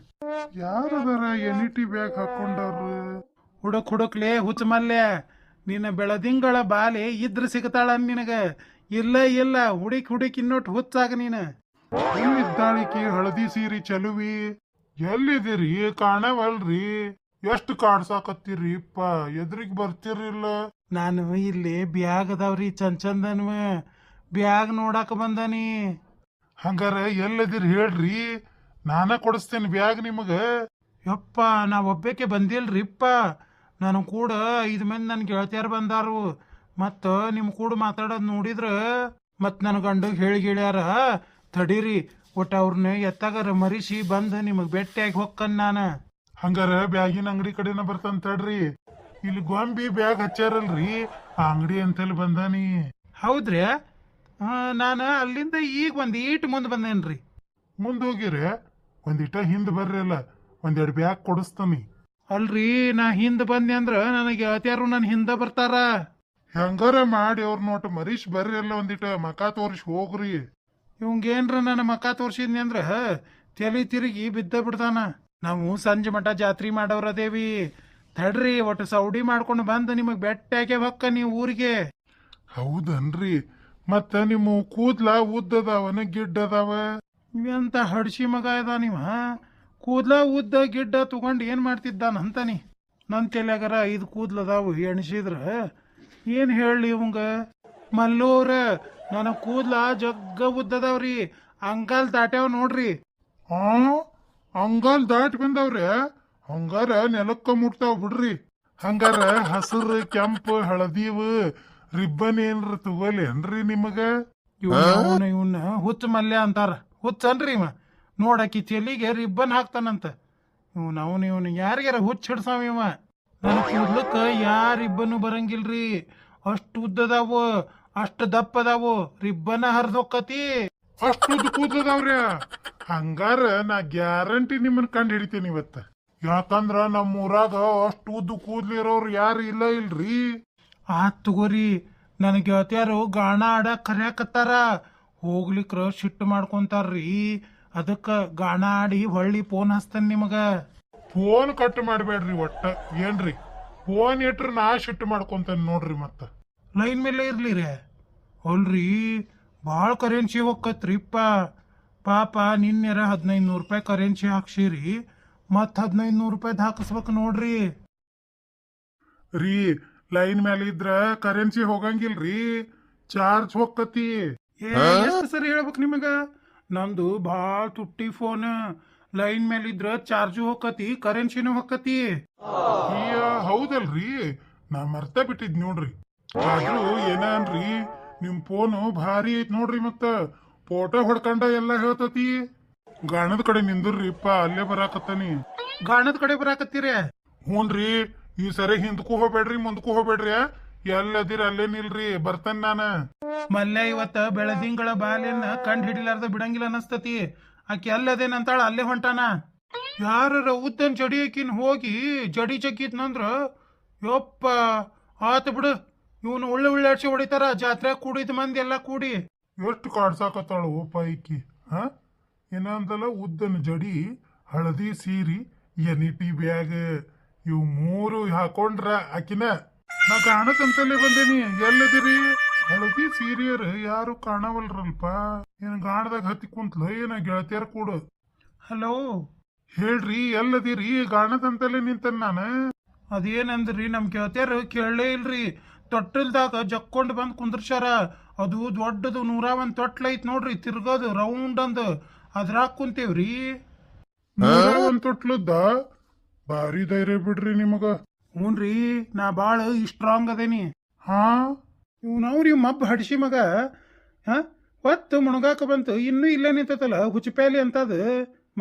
ಯಾರದಾರ ಎನಿಟಿ ಬ್ಯಾಗ್ ಹಾಕೊಂಡವ್ರು? ಹುಡುಕ್ಲೇ ಹುಚ್ಚ ಮಲ್ಯ, ನಿನ್ನ ಬೆಳದಿಂಗಳ ಬಾಲೆ ಇದ್ರ ಸಿಗತಾಳ ನಿನಗ. ಇಲ್ಲ ಹುಡುಕ್ ಇನ್ನೊಟ್ಟು ಹುಚ್ಚಾಗ ನೀನ. ಎಲ್ಲಿದ್ದಾಳಿಕಿ ಹಳದಿ ಸೀರಿ ಚಲುವಿ? ಎಲ್ಲಿದಿರಿ ಕಾಣವಲ್ರಿ? ಎಷ್ಟು ಕಾಡ್ಸಾಕತ್ತೀರಿ ಇಪ್ಪ, ಎದ್ರಿಗ್ ಬರ್ತಿರಿಲ್ಲ. ನಾನು ಇಲ್ಲಿ ಬ್ಯಾಗ್ ಅದಾವ್ರಿ ಚಂದನ್ವ, ಬ್ಯಾಗ್ ನೋಡಾಕ ಬಂದಾನಿ. ಹಂಗಾರ ಎಲ್ಲದಿರಿ ಹೇಳ್ರಿ, ನಾನ ಕೊಡಿಸ್ತೇನೆ ಬ್ಯಾಗ್ ನಿಮಗ. ಯಪ್ಪ, ನಾ ಒಬ್ಬಕ್ಕೆ ಬಂದಿಲ್ರಿಪ್ಪ, ನಾನು ಕೂಡ 5 ಮಂದಿ ನನ್ನ ಗೆಳತಿಯರ್ ಬಂದಾರು. ಮತ್ತ ನಿಮ್ ಕೂಡ ಮಾತಾಡೋದ್ ನೋಡಿದ್ರ ಮತ್ ನನ್ನ ಗಂಡಗ್ ಹೇಳ್ಯಾರ, ತಡೀರಿ ಒಟ್ಟ ಅವ್ರನ್ನ ಎತ್ತಾಗಾರ ಮರಿಸಿ ಬಂದ್ ನಿಮಗ್ ಭೇಟಿಯಾಗಿ ಹೋಗ್ಕನ್ ನಾನು. ಹಂಗಾರ ಬ್ಯಾಗಿನ ಅಂಗಡಿ ಕಡೆನ ಬರ್ತಾನ ತಡ್ರಿ. ಇಲ್ಲಿ ಗೊಂಬಿ ಬ್ಯಾಗ್ ಹಚ್ಚಾರಲ್ರಿ, ಆ ಅಂಗಡಿ ಅಂತೇಳಿ ಬಂದಾನಿ. ಹೌದ್ರಿ? ನಾನು ಅಲ್ಲಿಂದ ಈಗ ಒಂದೀಟ್ ಮುಂದೆ ಬಂದೇನ್ರಿ. ಮುಂದ್ ಹೋಗಿರಿ, ಒಂದಿಟ ಹಿಂದ್ ಬರ್ರಿ ಅಲ್ಲ, 1-2 ಬ್ಯಾಗ್ ಕೊಡಿಸ್ತಾನಿ. ಅಲ್ರಿ, ನಾ ಹಿಂದ್ ಬಂದೆ ಅಂದ್ರ ನನಗೆ ಗೆಳತಿಯರು ನನ್ ಹಿಂದ ಬರ್ತಾರ. ಹೆಂಗಾರ ಮಾಡಿ ಅವ್ರ ನೋಟ ಮರೀಶ್ ಬರ್ರಿ ಅಲ್ಲ, ಒಂದಿಟ ಮಕ ತೋರಿಸಿ ಹೋಗ್ರಿ. ಇವಂಗೇನ್ರ ನನ್ನ ಮಕ ತೋರ್ಸಿದ್ನಿ ಅಂದ್ರ ತಲೆ ತಿರುಗಿ ಬಿದ್ದ ಬಿಡ್ತಾನ. ನಾವು ಸಂಜೆ ಮಠ ಜಾತ್ರೆ ಮಾಡವ್ರದೇವಿ, ತಡ್ರಿ ಒಟ್ಟು ಸೌಡಿ ಮಾಡ್ಕೊಂಡು ಬಂದು ನಿಮಗ್ ಬೆಟ್ಟಾಗೆ ಹೊಕ್ಕ ನೀವು ಊರಿಗೆ. ಹೌದನ್ರಿ? ಮತ್ತ ನಿಮ್ಮ ಕೂದ್ಲ ಉದ್ದದಾವನ ಗಿಡ್ಡದಾವ? ಇವೆಂತ ಹಡ್ಸಿ ಮಗ ಇದ ನೀವ? ಕೂದ್ಲ ಉದ್ದ ಗಿಡ್ಡ ತಗೊಂಡು ಏನ್ ಮಾಡ್ತಿದ್ದಾನ ಅಂತಾನಿ. ನನ್ನ ತಲೆಯಾಗರ 5 ಕೂದ್ಲದಾವು ಎಣಿಸಿದ್ರ ಏನ್ ಹೇಳಿ ಇವಂಗ. ಮಲ್ಲೂರ, ನನ್ನ ಕೂದ್ಲ ಜಗ್ಗ ಉದ್ದದವ್ರಿ, ಅಂಗಾಲ್ ದಾಟ್ಯಾವ ನೋಡ್ರಿ. ಅಂಗಾಲ್ ದಾಟ್ ಬಂದವ್ರೆ? ಹಂಗಾರ ನೆಲಕ್ಕ ಮುಟ್ತಾವ್ ಬಿಡ್ರಿ. ಹಂಗಾರ ಹಸಿರು ಕೆಂಪು ಹಳದಿವು ರಿಬ್ಬನ್ ಏನ್ರ ತಗೋಲೇನ್ರಿ ನಿಮಗ? ಇವನ್ನ ಹುಚ್ಚ ಮಲ್ಯ ಅಂತಾರ. ಹುಚ್ಚನ್ರಿ ಇವ. ನೋಡಕಿ ಚೆಲ್ಲಿಗೆ ರಿಬ್ಬನ್ ಹಾಕ್ತಾನಂತ. ಇವನು ಯಾರಿಗಾರ ಹುಚ್ಚ ಹಿಡ್ಸಾವ ಇವ. ನನ್ನ ಕೂದ್ಲಕ್ಕ ಯಾರ ರಿಬ್ಬನ್ನು ಬರಂಗಿಲ್ರಿ. ಅಷ್ಟು ಉದ್ದದಾವು, ಅಷ್ಟು ದಪ್ಪದಾವು, ರಿಬ್ಬನ್ ಹರಿದೊಕ್ಕತಿ. ಅಷ್ಟು ಕೂದಲದವ್ರ? ಹಂಗಾರ ನಾ ಗ್ಯಾರಂಟಿ ನಿಮ್ಮನ್ನ ಕಂಡು ಹಿಡಿತೇನೆ ಇವತ್ತ. ಯಾಕಂದ್ರ ನಮ್ಮ ಊರಾಗ ಅಷ್ಟು ಉದ್ದು ಕೂದ್ಲಿರೋರು ಯಾರು ಇಲ್ಲ ಇಲ್ರಿ. ಆತ್ ತಗೋರಿ. ನನ್ನ ಗೆಳತಿಯಾರು ಗಾಣ ಆಡಕ್ ಕರ್ಯಾಕತ್ತಾರ. ಹೋಗ್ಲಿಕ್ರ ಸಿಟ್ಟು ಮಾಡ್ಕೊಂತಾರ್ರಿ. ಅದಕ್ಕ ಗಾಣ ಆಡಿ ಹೊಳ್ಳಿ ಫೋನ್ ಹಚ್ತಾನ ನಿಮಗ. ಫೋನ್ ಕಟ್ ಮಾಡ್ಬೇಡ್ರಿ ಒಟ್ಟ. ಏನ್ರಿ ಫೋನ್ ಇಟ್ರ ನಾ ಶಿಟ್ಟು ಮಾಡ್ಕೊಂತೇನೆ ನೋಡ್ರಿ. ಮತ್ತ ಲೈನ್ ಮೇಲೆ ಇರ್ಲಿ ರೇ. ಅಲ್ರಿ ಭಾಳ ಕರೆನ್ಸಿ ಹೋಗತ್ರಿಪ್ಪ. ಪಾಪ ನಿನ್ನೆರ 1500 ರೂಪಾಯಿ ಕರೆನ್ಸಿ ಹಾಕ್ಸಿರಿ. ಮತ್ 1500 ರೂಪಾಯ್ದು ಹಾಕಿಸ್ಬೇಕು ನೋಡ್ರಿ. ರೀ ಲೈನ್ ಮೇಲೆ ಇದ್ರ ಕರೆನ್ಸಿ ಹೋಗಂಗಿಲ್ರಿ, ಚಾರ್ಜ್ ಹೋಗತಿ. ಎಷ್ಟು ಸರಿ ಹೇಳ್ಬೇಕು ನಿಮಗ? ನಂದು ಭಾಳ ತುಟ್ಟಿ ಫೋನ್. ಲೈನ್ ಮೇಲೆ ಇದ್ರ ಚಾರ್ಜು ಹೋಗತಿ, ಕರೆನ್ಸಿನೂ ಹೋಗತಿ. ಹೌದಲ್ರಿ, ನಾ ಮರ್ತ ಬಿಟ್ಟಿದ್ ನೋಡ್ರಿ. ಆದ್ರೂ ಏನನ್ರಿ ನಿಮ್ ಫೋನು ಭಾರಿ ಐತ್ ನೋಡ್ರಿ. ಮತ್ತ ಫೋಟೋ ಹೊಡ್ಕೊಂಡ ಎಲ್ಲ ಹೇಳ್ತತಿ. ಗಾಣದ ಕಡೆ ನಿಂದ್ರಿಪ್ಪ, ಅಲ್ಲೇ ಬರಾಕತ್ತಾನಿ. ಗಾಣದ ಕಡೆ ಬರಾಕತ್ತೀರಿ? ಹ್ಞೂನ್ರಿ. ಈ ಸರಿ ಹಿಂದಕ್ಕೂ ಹೋಗ್ಬೇಡ್ರಿ ಮುಂದಕ್ಕೂ ಹೋಗ್ಬೇಡ್ರಿ. ಎಲ್ಲದಿರ ಅಲ್ಲೇ ನಿಲ್ರಿ, ಬರ್ತೇನೆ ನಾನ. ಮಲ್ಯ ಇವತ್ತ ಬೆಳದಿಂಗಳ ಬಾಲೆನ್ನ ಕಂಡು ಹಿಡಿಲಾರ್ದ ಬಿಡಂಗಿಲ್ಲ ಅನಸ್ತತಿ. ಆಕಿ ಅಲ್ಲದೇನಂತಾಳ, ಅಲ್ಲೇ ಹೊಂಟಾನ. ಯಾರ ಉದ್ದನ್ ಜಡಿಯಕಿನ್ ಹೋಗಿ ಜಡಿ ಜಗ್ಗಿದ್ನಂದ್ರ ಯಪ್ಪ ಆತ ಬಿಡು. ಇವನು ಒಳ್ಳೆ ಅಡ್ಸಿ ಹೊಡಿತಾರ. ಜಾತ್ರೆ ಕೂಡಿದ ಮಂದಿ ಎಲ್ಲ ಕೂಡಿ. ಎಷ್ಟು ಕಾಡ್ಸಾಕತ್ತಾಳು ಪೈಕಿ. ಹ ಏನಂದಲ್ಲ, ಉದ್ದನ ಜಡಿ, ಹಳದಿ ಸೀರಿ, ಎನಿಟಿ ಬ್ಯಾಗ್, ಇವು 3 ಹಾಕೊಂಡ್ರ ಆಕಿನ. ನಾ ಕಾಣಕಂತಲ್ಲೇ ಬಂದೇನಿ. ಎಲ್ಲದಿರಿ? ಹಳದಿ ಸೀರಿಯರ್ ಯಾರು ಕಾಣವಲ್ರಲ್ಪ. ಏನ್ ಗಾಣದಾಗ ಹತ್ತಿ ಕುಂತ್ಲ ಏನ ಗೆಳತಿಯರ್ ಕೂಡ? ಹಲೋ ಹೇಳ್ರಿ, ಎಲ್ಲದಿರಿ? ಗಾಣದಂತಲ್ಲೇ ನಿಂತನ್ ನಾನು. ಅದೇನಂದ್ರಿ, ನಮ್ ಗೆಳತಿಯರು ಕೇಳಲೇ ಇಲ್ರಿ. ತೊಟ್ಟಲ್ದಾಗ ಜಕ್ಕೊಂಡ್ ಬಂದ್ ಕುಂದ್ರಸ್ಯಾರ. ಅದು ದೊಡ್ಡದು 101 ತೊಟ್ಲ ಐತ್ ನೋಡ್ರಿ, ತಿರ್ಗೋದು ರೌಂಡ್ ಅಂದ್. ಅದ್ರಾಗ ಕುಂತೇವ್ರಿ. 101 ತೊಟ್ಲದ್ದ? ಭಾರಿ ಧೈರ್ಯ ಬಿಡ್ರಿ ನಿಮಗ. ಹ್ಞೂನ್ರಿ, ನಾ ಬಾಳ ಸ್ಟ್ರಾಂಗ್ ಅದೇನಿ. ಹಾ, ಇವ್ ಮಬ್ಬ ಹಡ್ಸಿ ಮಗ. ಹೊತ್ತು ಮುಣಗಾಕ ಬಂತು, ಇನ್ನೂ ಇಲ್ಲೇ ನಿಂತತಲ್ಲ ಹುಚ್ಚಪ್ಯಾಲಿ ಅಂತದ.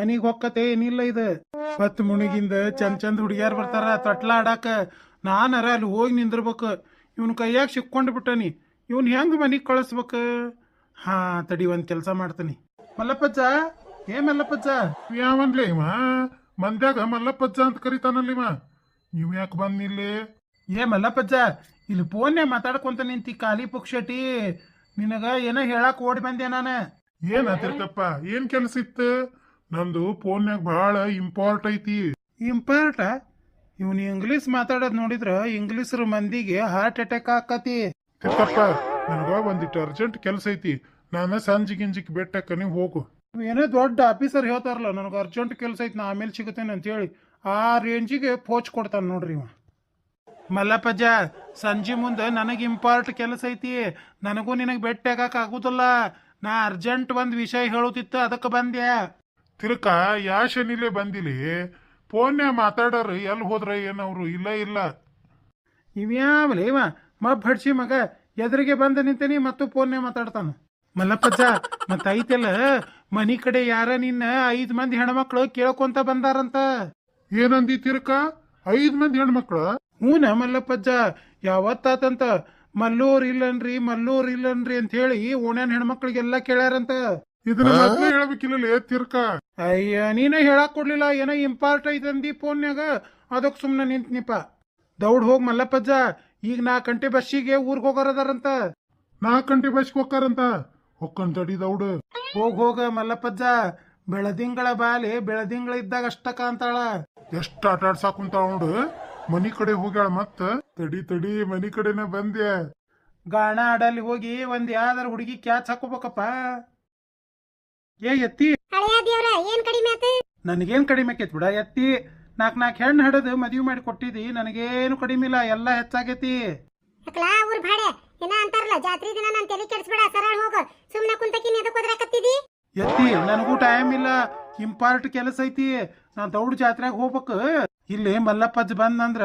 ಮನಿಗ್ ಹೊಕ್ಕತೆ ಏನಿಲ್ಲ ಇದು. ಹೊತ್ತು ಮುಣಗಿಂದ ಚಂದ ಹುಡುಗಿಯಾರ್ ಬರ್ತಾರ ತೊಟ್ಲ ಆಡಾಕ. ನಾನರ ಅಲ್ಲಿ ಹೋಗಿ ನಿಂದಿರ್ಬೇಕು. ಇವನ್ ಕೈಯಾಗ ಸಿಕ್ಕೊಂಡು ಬಿಟ್ಟನಿ. ಇವನ್ ಹೆಂಗ್ ಮನಿಗ್ ಕಳಿಸ್ಬೇಕು? ಹಾ ತಡಿ, ಒಂದ್ ಕೆಲಸ ಮಾಡ್ತಾನಿ. ಮಲ್ಲಪ್ಪಜ್ಜ, ಮಲ್ಲಪ್ಪಜ್ಜ. ಯಾವನ್ಲೇ ಇವ? ಮಂದ್ಯಾಗ ಮಲ್ಲಪ್ಪಜ್ಜ ಅಂತ ಕರಿತಾನಲ್ಲಿವ. ನೀವ್ ಯಾಕೆ ಬಂದಿಲ್ಲಿ? ಮಲ್ಲಪ್ಪಜ್ಜ, ಇಲ್ಲಿ ಫೋನ್ನೇ ಮಾತಾಡ್ಕೊಂತ ನಿಂತಿ ಖಾಲಿ ಪುಕ್ಷಟಿ. ನಿನಗ ಏನೋ ಹೇಳಕ್ ಓಡಿ ಬಂದೆ ನಾನು. ಏನಾತಿರ್ತಪ್ಪ? ಏನ್ ಕೆಲ್ಸ ಇತ್ತು? ನಂದು ಫೋನ್ಯಾಗ ಬಹಳ ಇಂಪಾರ್ಟ್ ಐತಿ. ಇಂಪಾರ್ಟ? ಇವನು ಇಂಗ್ಲೀಷ್ ಮಾತಾಡೋದ್ ನೋಡಿದ್ರ ಇಂಗ್ಲೀಷರ ಮಂದಿಗೆ ಹಾರ್ಟ್ ಅಟ್ಯಾಕ್ ಆಕತಿ. ತಿರ್ತಪ್ಪ, ನನಗ ಒಂದಿಟ್ಟು ಅರ್ಜೆಂಟ್ ಕೆಲ್ಸ ಐತಿ. ನಾನು ಸಂಜೆ ಗಿಂಜಿಕ್ ಬೆಟ್ಟಕ್ಕ ನೀವು ಹೋಗು. ಏನೋ ದೊಡ್ಡ ಆಫೀಸರ್ ಹೇಳ್ತಾರಲ್ಲ, ನನಗೆ ಅರ್ಜೆಂಟ್ ಕೆಲಸ ಐತಿ, ನಾ ಆಮೇಲೆ ಸಿಗುತ್ತೇನೆ ಅಂತೇಳಿ ಆ ರೇಂಜಿಗೆ ಪೋಚ್ ಕೊಡ್ತಾನೆ ನೋಡ್ರಿ ಇವ. ಮಲ್ಲಪ್ಪಜ್ಜ, ಸಂಜೆ ಮುಂದೆ ನನಗೆ ಇಂಪಾರ್ಟ್ ಕೆಲಸ ಐತಿ. ನನಗೂ ನಿನಗೆ ಭೇಟಿ ಆಗಕ್ಕೆ ಆಗುದಿಲ್ಲ. ನಾ ಅರ್ಜೆಂಟ್ ಒಂದು ವಿಷಯ ಹೇಳುತ್ತಿತ್ತು, ಅದಕ್ಕೆ ಬಂದ್ಯಾ. ತಿರ್ಕ ಯಾ ಶನಿಲೇ ಬಂದಿಲಿ? ಫೋನ್ಯಾಗ ಮಾತಾಡೋರು ಎಲ್ಲಿ ಹೋದ್ರ ಏನವ್ರು? ಇಲ್ಲ. ಇವ್ಯಾವಲೇ ಇವ ಮಬ್ಬ ಹಡ್ಸಿ ಮಗ. ಎದುರಿಗೆ ಬಂದ ನಿಂತೇನಿ ಮತ್ತು ಫೋನ್ಯಾಗ ಮಾತಾಡ್ತಾನ. ಮಲ್ಲಪ್ಪಜ್ಜ, ಮತ್ತ ಐತೆಲ್ಲ ಮನಿ ಕಡೆ ಯಾರ ನಿನ್ನ 5 ಮಂದಿ ಹೆಣ್ಮಕ್ಳು ಕೇಳ್ಕೊಂತ ಬಂದಾರಂತ. ಏನಂದಿ ತಿರ್ಕ? 5 ಮಂದಿ ಹೆಣ್ಮಕ್ಳ? ಹೂನ ಮಲ್ಲಪ್ಪಜ್ಜ, ಯಾವತ್ತಾತಂತ ಮಲ್ಲೂರ್ ಇಲ್ಲನ್ರಿ ಅಂತ ಹೇಳಿ ಓಣ್ಯಾನ ಹೆಣ್ಮಕ್ಳಿಗೆಲ್ಲ ಕೇಳ್ಯಾರಂತ. ಇದನ್ನ ಮೊದ್ಲೇ ಹೇಳ್ಬೇಕಿಲ್ಲ ತಿರ್ಕ. ಅಯ್ಯ, ನೀನೇ ಹೇಳಕ್ ಕೊಡ್ಲಿಲ್ಲ. ಏನೋ ಇಂಪಾರ್ಟ್ ಐತಂದಿ ಫೋನ್ಯಾಗ, ಅದಕ್ಕೆ ಸುಮ್ಮನೆ ನಿಂತ್ನಿಪ. ದೌಡ್ ಹೋಗ್ ಮಲ್ಲಪ್ಪಜ್ಜ, ಈಗ 4 ಗಂಟೆ ಬಸ್ಸಿಗೆ ಊರ್ಗ್ ಹೋಗೋರದಾರಂತ. 4 ಗಂಟೆ ಬಸ್ಗೆ ಹೋಗ್ತಾರಂತ? ಹೊಕ್ಕನ್ ತಡಿ ದೌಡ್. ಹೋಗ ಮಲ್ಲಪ್ಪಜ್ಜ. ಬೆಳದಿಂಗಳ ಬಾಲಿ ಬೆಳದಿಂಗಳ ಇದ್ದಾಗ ಅಷ್ಟಕ ಅಂತಾಳ. ಎಷ್ಟ್ ಆಟ ಆಡ್ಸಾಕುಂತಾಳ ನೋಡು. ಮನಿ ಕಡೆ ಹೋಗ್ಯಾಳ ಮತ್ತ. ತಡಿ ಮನಿ ಕಡೆನ ಬಂದ್ಯಾ. ಗಾಣ ಆಡಲ್ಲಿ ಹೋಗಿ ಒಂದ್ ಯಾವ್ದಾರ ಹುಡುಗಿ ಕ್ಯಾಚ್ ಹಾಕೋಬೇಕಪ್ಪ. ಎತ್ತಿ ಏನ್ ಕಡಿಮೆ ಆತ? ನನಗೇನ್ ಕಡಿಮೆ ಆಕೇತ್ ಬಿಡ. ಎತ್ತಿ 4 ಹೆಣ್ಣು ಹಡದು ಮದ್ವಿ ಮಾಡಿ ಕೊಟ್ಟಿದಿ. ನನಗೇನು ಕಡಿಮೆ ಇಲ್ಲ, ಎಲ್ಲ ಹೆಚ್ಚಾಗೈತಿ. ಊರ್ ಭಾಡೆ ಏನ ಅಂತಾರಲ್ಲ, ಜಾತ್ರೆ ದಿನ ನನ್ ತಲೆ ಕೆಡ್ಸ್ಬೇಡ, ಸರಳ ಹೋಗ. ಸುಮ್ನ ಕುಂತಕಿನ್ ಎದಕ್ ಹೋದ್ರಾಕತ್ತಿದಿ? ಎತ್ತಿ, ನನಗೂ ಟೈಮ್ ಇಲ್ಲ, ಇಂಪಾರ್ಟ್ ಕೆಲಸ ಐತಿ. ನಾನ್ ದೌಡ್ ಜಾತ್ರೆಗೆ ಹೋಗ್ಬೇಕು. ಇಲ್ಲಿ ಮಲ್ಲಪ್ಪಜ್ಜ ಬಂದಂದ್ರ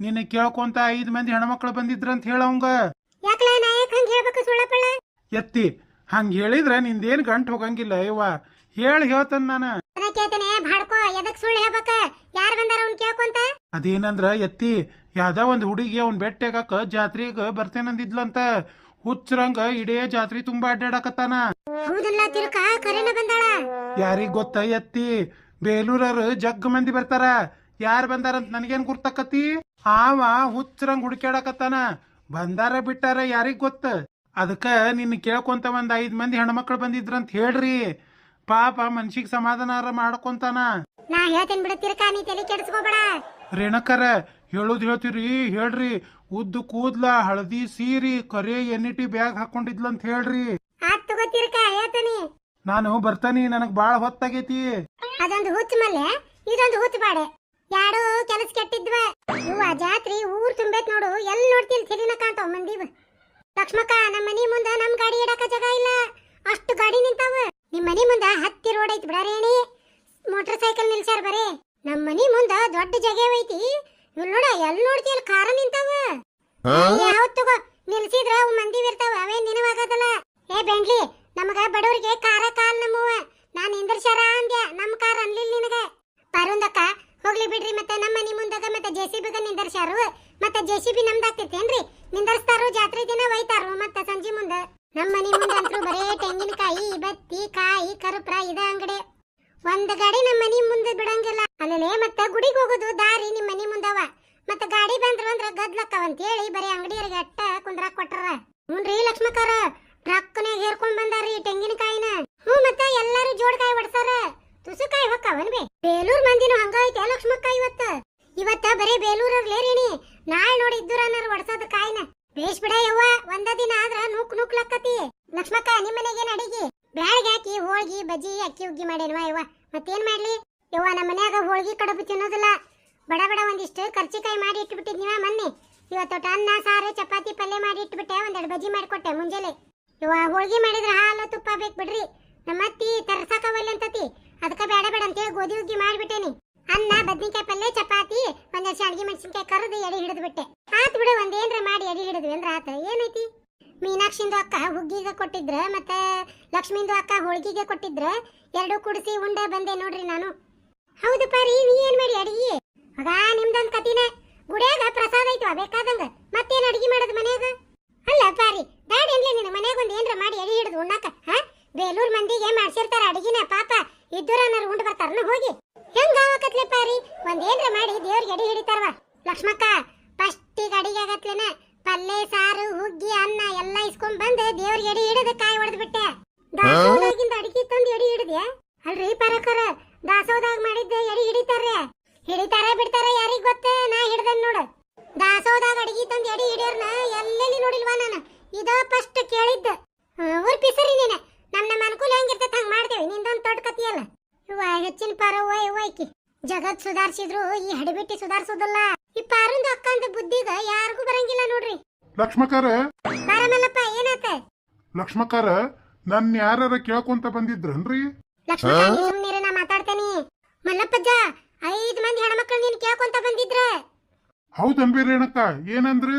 ನಿನ್ನ ಕೇಳ್ಕೊಂತ 5 ಮಂದಿ ಹೆಣ್ಮಕ್ಳು ಬಂದಿದ್ರಂತ ಹೇಳವಂಗ. ಯಾಕಲ ನಾ ಯಾಕೆ ಹಂಗೆ ಹೇಳ್ಬೇಕು ಸುಳ್ಳಪ್ಪಳ? ಎತ್ತಿ ಹಂಗ ಹೇಳಿದ್ರ ನಿಂದೇನ್ ಗಂಟ್ ಹೋಗಂಗಿಲ್ಲ ಯವ್ವ. ಹೇಳ್ತಾನ ನಾನು. ನಾ ಕೇಳ್ತೇನೆ ಭಾಡ್ಕೋ, ಎದಕ್ ಸುಳ್ಳು ಹೇಳ್ಬೇಕ? ಯಾರು ಬಂದಾರ ಅವ್ನ್ ಕೇಳ್ಕೊಂತ? ಅದೇನಂದ್ರ ಎತ್ತಿ ಯಾವ್ದ ಒಂದ್ ಹುಡುಗಿ ಅವ್ನ್ ಬೆಟ್ಟೆಗಾಕ ಜಾತ್ರೆಗ ಬರ್ತೇನಂದಿದ್ಲಂತ. ಹುಚ್ಚರಂಗ ಇಡೇ ಜಾತ್ರೆ ತುಂಬಾ ಅಡ್ಡಾಡಕತ್ತಾನ. ಹೌದಲ್ಲ ತಿರುಕ, ಕರೆನ ಬಂದಾಳ. ಯಾರಿಗ್ ಗೊತ್ತ ಎತ್ತಿ, ಬೇಲೂರರು ಜಗ್ ಮಂದಿ ಬರ್ತಾರ. ಯಾರ್ ಬಂದಾರಂತ ನನಗೇನ್ ಗುರ್ತಕತಿ? ಆವ ಹುಚ್ಚರಂಗ್ ಹುಡುಕ್ಯಾಡಕತ್ತಾನ. ಬಂದಾರ ಬಿಟ್ಟಾರ ಯಾರಿಗ್ ಗೊತ್ತ. ಅದಕ್ಕ ನಿನ್ನ ಕೇಳ್ಕೊಂತ ಒಂದ್ 5 ಮಂದಿ ಹೆಣ್ಮಕ್ಳು ಬಂದಿದ್ರಂತ ಹೇಳ್ರಿ. ಪಾಪ ಮನ್ಸಿಗೆ ಸಮಾಧಾನ ಮಾಡ್ಕೊಂತಾನ. ನಾ ಹೇಳ್ತೇನೆ ಬಿಡ ತಿರುಕ, ನೀ ತಲೆ ಕೆಡಿಸ್ಕೋಬೇಡ. ರೇಣಕರ ಹೇಳುದ್ ಹೇಳ್ತೀರಿ ಹೇಳ್ರಿ. ಉದ್ದು ಕೂದ್ಲ, ಹಳದಿ ಸೀರಿ, ಕರೆ ಎನ್ನಿಟಿ ಬ್ಯಾಗ್ ಹಾಕೊಂಡಿದ್ಲಂತ ಹೇಳ್ರಿ. ಆತ್ ತಗೋ ತಿರುಕ, ಹೇಳ್ತೇನಿ. ನಾನು ಬರ್ತಾನಿ, ನನಗ್ ಬಾಳ ಹೊತ್ತಾಗೈತಿ. ಅದೊಂದು ಹುಚ್ಚ ಮಲ್ಲೆ, ಇದೊಂದು ಹುಚ್ಚ ಬಾಡೆ. ಯಾರು ಕೆಲಸ ಕೆಟ್ಟಿದ್ವ. ಇವ ಜಾತ್ರಿ ಊರ್ ತುಂಬೈತ್ ನೋಡು. ಎಲ್ಲಿ ನೋಡ್ತಿಲ್ ತಿರಿನ ಕಾಂತಾವ್ ಮಂದಿವ. ಲಕ್ಷ್ಮಕ್ಕ, ನಮ್ಮ ಮನಿ ಮುಂದ ನಮ್ ಗಾಡಿ ಇಡಕ ಜಾಗ ಇಲ್ಲ, ಅಷ್ಟು ಗಾಡಿ ನಿಂತಾವ. ನಿಮ್ ಮನಿ ಮುಂದ ಹತ್ತಿ ರೋಡ್ ಐತಿ ಬಿಡ ರೇಣಿ, ಮೋಟರ್ ಸೈಕಲ್ ನಿಲ್ಸ್ಯಾರ ಬರೇ. ನಮ್ ಮನಿ ಮುಂದ ದೊಡ್ಡ ಜಾಗ ಐತಿ. ಇವ್ ನೋಡ, ಎಲ್ಲಿ ನೋಡ್ತಿಲ್ ಕಾರ ನಿಂತಾವ. ಯಾವತ್ ತಗೋ ನಿಲ್ಸಿದ್ರ ಅವ್ ಮಂದಿ ಇರ್ತಾವ, ಅವೇ ನಿನವಾಗದಲ್ಲ. ಏ ಬೆಂಡ್ಲಿ, ನಮಗ ಬಡವರಿಗೆ ಕಾರ ಕಾಲ್ ನಮ್ಮವ. ನಾನ್ ಇಂದ್ರಶಾರ ಅಂದ್ಯ, ನಮ್ ಕಾರ್ ಅನ್ಲಿಲ್ ನಿನಗ. ಪರುಂದಕ್ಕ ಹೋಗ್ಲಿ ಬಿಡ್ರಿ. ಮತ್ತೆ ನಮ್ಮ ಮನಿ ಮುಂದಾಗ ಮತ್ತೆ ಜೆಸಿಬಿಗ ನಿಂದರ್ಸ್ಯಾರು. ಮತ್ತೆ ಜೆಸಿಬಿ ನಮ್ದಾಗ್ತೈತೇನ್ರಿ? ನಿಂದರ್ಸ್ತಾರು, ಜಾತ್ರೆ ದಿನ ಒಯ್ತಾರು. ಮತ್ತೆ ಸಂಜೆ ಮುಂದ ನಮ್ಮ ಮನಿ ಮುಂದಂತ್ರು ಬರೇ ತೆಂಗಿನಕಾಯಿ, ಬತ್ತಿ, ಕಾಯಿ, ಕರುಪ್ರ ಇದ ಅಂಗಡಿ. ಒಂದ್ ಗಾಡಿ ನಮ್ಮ ಮನಿ ಮುಂದೆ ಬಿಡಂಗಿಲ್ಲ. ಅಲ್ಲೇ ಮತ್ತೆ ಗುಡಿಗೆ ಹೋಗೋದು ದಾರಿ ನಿಮ್ ಮನಿ ಮುಂದವ. ಮತ್ತೆ ಗಾಡಿ ಬಂದ್ರು ಅಂದ್ರ ಗದ್ಲಕ್ಕವಂತ ಹೇಳಿ ಬರೀ ಅಂಗಡಿಯರಿಗೆ ಅಟ್ಟ ಕುಂದ್ರಾಕ್ ಕೊಟ್ಟಾರ. ಹುನ್ರಿ ಲಕ್ಷ್ಮಕಾರ, ಟ್ರಕ್ನಾಗ ಹೇರ್ಕೊಂಡ್ ಬಂದಾರಿ ತೆಂಗಿನಕಾಯಿನ. ಮತ್ತೆ ಎಲ್ಲಾರು ಜೋಡ್ಕಾಯಿ ಹೊಡ್ಸಾರ. ತುಸುಕಾಯಿ ಹೊಕ್ಕವನ್ ಬೇ. ಬೇಲೂರ್ ಮಂದಿನೂ ಹಂಗ ಐತೆ ಲಕ್ಷ್ಮಕ್ಕ. ಇವತ್ತ ಬರೀ ಬೇಲೂರರ್ಲೇರಿನಿ. ನಾಳೆ ನೋಡಿ ಇದ್ದೂರನ್ನಾರು ಹೊಡ್ಸೋದ್ ಕಾಯಿನ. ಬೇಷ್ ಬಿಡ ಯವ್ವ, ಒಂದ ದಿನ ಆದ್ರ ನೂಕ್ ಲಕ್ಕತಿ. ಲಕ್ಷ್ಮಕ್ಕ, ನಿಮ್ ಮನೆಗೇನ್ ಅಡಿಗೆ? ಬ್ಯಾಳಿಗೆ ಹಾಕಿ ಹೋಳ್ಗಿ, ಬಜ್ಜಿ, ಅಕ್ಕಿ ಉಗ್ಗಿ ಮಾಡೇನ್ವಾ ಯವ್ವ. ಮತ್ತೇನ್ ಮಾಡ್ಲಿ ಯವ್ವ, ನಮ್ಮ ಮನ್ಯಾಗ ಹೋಳ್ಗಿ ಕಡುಬು ತಿನ್ನೋದಿಲ್ಲ. ಬಡ ಬಡ ಒಂದಿಷ್ಟು ಕರ್ಚಿಕಾಯಿ ಮಾಡಿ ಇಟ್ಬಿಟ್ಟಿದ್ನಿವ ಮೊನ್ನೆ. ಇವತ್ತು ಅನ್ನ ಸಾರು ಚಪಾತಿ ಪಲ್ಯ ಮಾಡಿ ಇಟ್ಬಿಟ್ಟೆ. ಒಂದೆರಡು ಬಜ್ಜಿ ಮಾಡಿಕೊಟ್ಟೆ ಮುಂಜಾನೆ. ಯವ್ವ, ಹೋಳ್ಗಿ ಮಾಡಿದ್ರ ಹಾಲು ತುಪ್ಪ ಬೇಕ್ ಬಿಡ್ರಿ. ನಮ್ಮ ಅತ್ತಿ ತರ್ಸಾಕವಲ್ಲ ಅಂತತಿ. ಅದಕ್ಕ ಬೇಡ ಬೇಡ ಅಂತೇಳಿ ಗೋಧಿ ಉಗ್ಗಿ ಮಾಡ್ಬಿಟ್ಟೇನಿ. ಅನ್ನ, ಬದ್ನಿಕಾಯಿ ಪಲ್ಯ, ಚಪಾತಿ, ಒಂದೆರಡು ಶಾಂಡ್ಗಿ ಮೆಣಸಿನ್ಕಾಯಿ ಕರೆದು ಎಡಿ ಹಿಡಿದು ಬಿಟ್ಟೆ. ಆತ್ ಬಿಡು, ಒಂದೇನ್ರ ಮಾಡಿ ಎಡಿ ಹಿಡಿದ್ವಿ ಅಂದ್ರ ಆತ. ಏನೈತಿ? ಮೀನಾಕ್ಷಿಂದು ಅಕ್ಕ ಹುಗ್ಗಿಗೆ ಕೊಟ್ಟಿದ್ರ, ಮತ್ತೆ ಲಕ್ಷ್ಮಿಂದು ಅಕ್ಕ ಹೋಳ್ಗಿಗೆ ಕೊಟ್ಟಿದ್ರ. ಎರಡು ಕುಡಿಸಿ ಉಂಡ ಬಂದೆ ನೋಡ್ರಿ ನಾನು. ಹೌದು ಪಾರಿ, ನೀ ಏನ್ ಮಾಡಿ ಅಡಿಗೆ? ಆಗ ನಿಮ್ದೊಂದ್ ಕತಿನ. ಗುಡಿಯಾಗ ಪ್ರಸಾದ ಐತವ ಬೇಕಾದಂಗ. ಮತ್ತೇನ್ ಅಡಿಗೆ ಮಾಡೋದು ಮನ್ಯಾಗ? ಅಲ್ಲ ಪಾರಿ, ದಾಡಿ ಅನ್ಲಿ ನಿನ್ನ ಮನ್ಯಾಗ ಒಂದ್ ಏನ್ರ ಮಾಡಿ ಎಡಿ ಹಿಡಿದು ಉಣ್ಣಾಕ. ಬೇಲೂರ್ ಮಂದಿಗೆ ಮಾಡ್ಸಿರ್ತಾರ ಅಡಿಗೆನ. ಪಾಪ ಇದ್ದೂರನ್ನಾರು ಉಂಡು ಬರ್ತಾರನ ಹೋಗಿ. ಹೆಂಗಾವಕತ್ಲೆ ಪಾರಿ, ಒಂದೇನ್ರ ಮಾಡಿ ದೇವ್ರಿಗೆ ಎಡಿ ಹಿಡಿತಾರವ. ಲಕ್ಷ್ಮಕ್ಕ, ಫಸ್ಟಿಗೆ ಅಡಿಗೆ ಆಗತ್ಲೇನ ಪಲ್ಯ, ಸಾರು, ಹುಗ್ಗಿ, ಅನ್ನ ಎಲ್ಲ ಇಸ್ಕೊಂಡ್ ಬಂದು ದೇವ್ರಿಗೆ ಎಡಿ ಹಿಡಿದು ಕಾಯಿ ಹೊಡೆದ್ ಬಿಟ್ಟೆ. ದಾಸೋದಾಗಿಂದ ಅಡಿಗೆ ತಂದು ಎಡಿ ಹಿಡಿದ್ಯಾ? ಅಲ್ರಿ ಪರಕರ, ದಾಸೋದಾಗ ಮಾಡಿದ್ದೆ ಎಡಿ ಹಿಡಿತಾರ ಬಿಡ್ತಾರ ಯಾರಿಗ್ ಗೊತ್ತ? ನಾ ಹಿಡ್ದನ್ ನೋಡು. ದಾಸೋದಾಗ ಅಡಿಗೆ ತಂದು ಎಡಿ ಹಿಡಿಯೋರ್ನ ಎಲ್ಲೆಲ್ಲಿ ನೋಡಿಲ್ವಾ ನಾನು. ಇದ ಫಸ್ಟ್ ಕೇಳಿದ್ದ. ಊರ್ ಪಿಸರಿ ನೀನ. ನಮ್ಮ ಅನುಕೂಲ ಹೆಂಗಿರ್ತೈತ ಹಂಗ ಮಾಡ್ತೇವೆ. ನಿಂದೊಂದ್ ತೊಡ್ ಕತಿಯಲ್ಲ ಇವ. ಹೆಚ್ಚಿನ ಪಾರವ್ವ ಇವ ಐಕಿ. ಜಗತ್ ಸುಧಾರಿಸಿದ್ರು ಈ ಹಡಿಬಿಟ್ಟಿ ಸುಧಾರಿಸೋದಲ್ಲ. ಈ ಪಾರಂದು ಅಕ್ಕ ಅಂತ ಬುದ್ಧಿಗ ಯಾರಿಗೂ ಬರಂಗಿಲ್ಲ ನೋಡ್ರಿ. ಲಕ್ಷ್ಮಕಾರ, ಬಾರಮಲ್ಲಪ್ಪ, ಏನಾತ? ಲಕ್ಷ್ಮಕಾರ, ನನ್ ಯಾರ ಕೇಳ್ಕೊಂತ ಬಂದಿದ್ರನ್ರಿ? ಲಕ್ಷ್ಮಕ್ಕ, ಸುಮ್ನಿರ, ನಾ ಮಾತಾಡ್ತೇನಿ. ಮಲ್ಲಪ್ಪಜ್ಜ, 5 ಮಂದಿ ಹೆಣ್ಮಕ್ಳು ನೀನ್ ಕೇಳ್ಕೊಂತ ಬಂದಿದ್ರ. ಹೌದನ್ಬಿ ರೇಣಕ್ಕ, ಏನಂದ್ರ?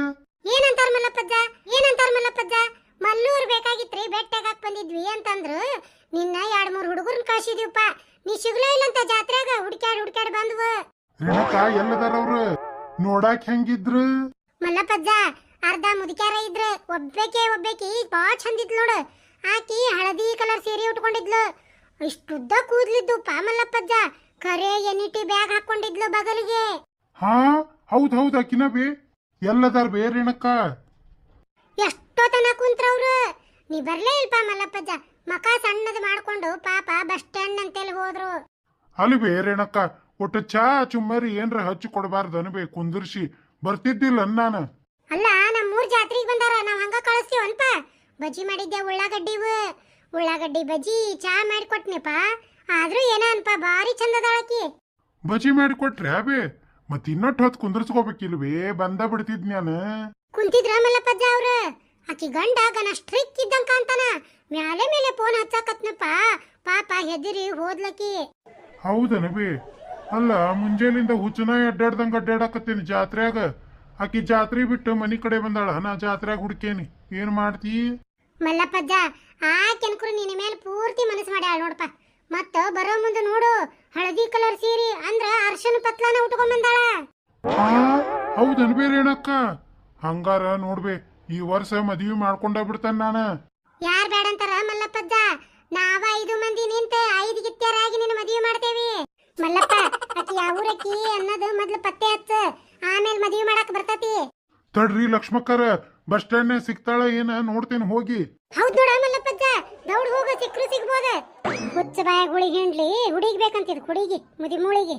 ಏನಂತಾರ ಮಲ್ಲಪ್ಪಜ್ಜ? ಮಲ್ಲೂರ್ ಬೇಕಾಗಿತ್ರಿ, ಬೆಟ್ಟಗಾಕ್ ಬಂದಿದ್ವಿ ಅಂತಂದ್ರು. ನಿನ್ನ 2-3 ಹುಡುಗರ್ನ ಕಳ್ಸಿದೀವಪ್ಪ. ನೀ ಸಿಗ್ಲೇ ಇಲ್ಲಂತ ಜಾತ್ರೆಗ. ಹುಡ್ಕ್ಯಾಡ್ ಬಂದ್ವು. ರೇಣಕ್ಕ, ಎಲ್ಲದಾರವ್ರು? ನೋಡಾಕ್ ಹೆಂಗಿದ್ರು? ಮಲ್ಲಪ್ಪಜ್ಜ, ಅರ್ಧ ಮುದುಕ್ಯಾರ ಇದ್ರು. ಒಬ್ಬೇಕಿ ಬಾಳ ಚಂದಿದ್ಲು ನೋಡು. ಆಕಿ ಹಳದಿ ಕಲರ್ ಸೀರೆ ಉಟ್ಕೊಂಡಿದ್ಲು. ಇಷ್ಟುದ್ದ ಕೂದ್ಲಿದ್ದು ಮಲ್ಲಪ್ಪಜ್ಜ. ಕರೆ ಎನ್ನಿಟಿ ಬ್ಯಾಗ್ ಹಾಕೊಂಡಿದ್ಲು ಬಗಲಿಗೆ. ಹಾ, ಹೌದ್ ಅಕ್ಕಿನ ಬೇ. ಎಲ್ಲದಾರ್ ಬೇ ರೇಣಕ್ಕ? ಎಷ್ಟೋತನ ಕುಂತ್ರವ್ರು. ನೀ ಬರ್ಲೇ ಇಲ್ಪ ಮಲ್ಲಪ್ಪಜ್ಜ. ಮಕ ಸಣ್ಣದ್ ಮಾಡ್ಕೊಂಡು ಪಾಪ ಬಸ್ ಸ್ಟ್ಯಾಂಡ್ ಅಂತೇಳಿ ಹೋದ್ರು. ಅಲ್ಲಿ ಬೇ ರೇಣಕ್ಕ, ಒಟ್ಟು ಚಾ ಚುಮ್ಮರಿ ಏನ್ರ ಹಚ್ಚಿ ಕೊಡಬಾರ್ದು ಅನ್ಬೇ, ಕುಂದಿರ್ಸಿ ಬರ್ತಿದ್ದಿಲ್ಲ ನಾನು. ಅಲ್ಲ, ನಮ್ಮೂರ್ ಜಾತ್ರೆಗೆ ಬಂದಾರ, ನಾವ್ ಹಂಗ ಕಳಿಸ್ತೀವನ್ಪ. ಬಜ್ಜಿ ಮಾಡಿದ್ದೆ, ಉಳ್ಳಾಗಡ್ಡಿ ಬಜ್ಜಿ, ಚಾ ಮಾಡಿಕೊಟ್ನಿಪ್ಪ. ಆದ್ರೂ ಏನ ಅನ್ಪ, ಬಾರಿ ಚಂದದಾಳಕಿ. ಬಜ್ಜಿ ಮಾಡಿಕೊಟ್ರೆ ಬೇ? ಮತ್ ಇನ್ನೊಟ್ಟು ಹೊತ್ತು ಕುಂದಿರ್ಸ್ಕೋಬೇಕಿಲ್ವೇ? ಬಂದ ಬಿಡ್ತಿದ್ ನಾನು. ಕುಂತಿದ್ರ ಮಲ್ಲಪ್ಪಜ್ಜ ಅವ್ರ. ಆಕಿ ಗಂಡ ಗನ ಸ್ಟ್ರಿಕ್ ಇದ್ದಂಗ ಕಾಂತಾನ. ಮೇಲೆ ಫೋನ್ ಹಚ್ಚಾಕತ್ನಪ್ಪ. ಪಾಪ ಹೆದರಿ ಹೋದ್ಲಕಿ. ಹೌದನ ಬೇ? ಅಲ್ಲ ಮುಂಜಾನಿಂದ ಹುಚ್ಚನಾಯಿ ಅಡ್ಡಾಡ್ದಂಗ ಜಾತ್ರ್ಯಾಗ. ಆಕಿ ಜಾತ್ರೆ ಬಿಟ್ಟು ಮನಿ ಕಡೆ ಬಂದಾಳ, ನಾ ಜಾತ್ರ್ಯಾಗ ಹುಡ್ಕೇನಿ. ಏನ್ ಮಾಡ್ತಿ? ಮಲ್ಲಪ್ಪಜ್ಜ ಆ ಕೆನ್ಕರು ನಿನ್ನ ಮೇಲೆ ಪೂರ್ತಿ ಮನಸ್ಸು ಮಾಡ್ಯಾಳ ನೋಡಪ್ಪ. ಮತ್ತ ಬರೋ ಮುಂದೆ ನೋಡು ಹಳದಿ ಕಲರ್ ಸೀರೆ ಅಂದ್ರ ಅರ್ಶನ ಪತ್ಲಾನ ಉಟ್ಕೊಂಡ್ ಬಂದಾಳ. ಹೌದನ್ ಬೇರೆ ಏನಕ್ಕ? ಹಂಗಾರ ನೋಡ್ಬೇ, ಈ ವರ್ಷ ಮದ್ವಿ ಮಾಡ್ಕೊಂಡ ಬಿಡ್ತಾನ ನಾನ. ಯಾರ್ ಬೇಡಂತಾರ ಮಲ್ಲಪ್ಪಜ್ಜ? ನಾವ 5 ಮಂದಿ ನಿಂತ 5 ಗಿತ್ಯಾರಾಗಿ ನಿನ್ನ ಮದುವೆ ಮಾಡ್ತೇವಿ. ಮಲ್ಲಪ್ಪ ಆಕಿ ಯಾವೂರಕಿ ಅನ್ನೋದು ಮೊದ್ಲು ಪತ್ತೆ ಹಚ್ಚ, ಆಮೇಲೆ ಮದುವೆ ಮಾಡಕ್ ಬರ್ತತಿ. ತಡ್ರಿ ಲಕ್ಷ್ಮಕ್ಕರ, ಬಸ್ ಸ್ಟ್ಯಾಂಡ್ ಸಿಗ್ತಾಳ ಏನ ನೋಡ್ತೇನೆ ಹೋಗಿ. ಹೌದ್ ನೋಡ ಮಲ್ಲಪ್ಪಜ್ಜ, ದೌಡ್ ಹೋಗ, ಸಿಕ್ರು ಸಿಗ್ಬೋದ. ಹುಚ್ಚ ಬಾಯ ಗುಳಿಗೆ ಹಿಂಡ್ಲಿ ಹುಡುಗಿ ಬೇಕಂತಿದ್ ಹುಡುಗಿ ಮುದಿ ಮೂಳಿಗೆ.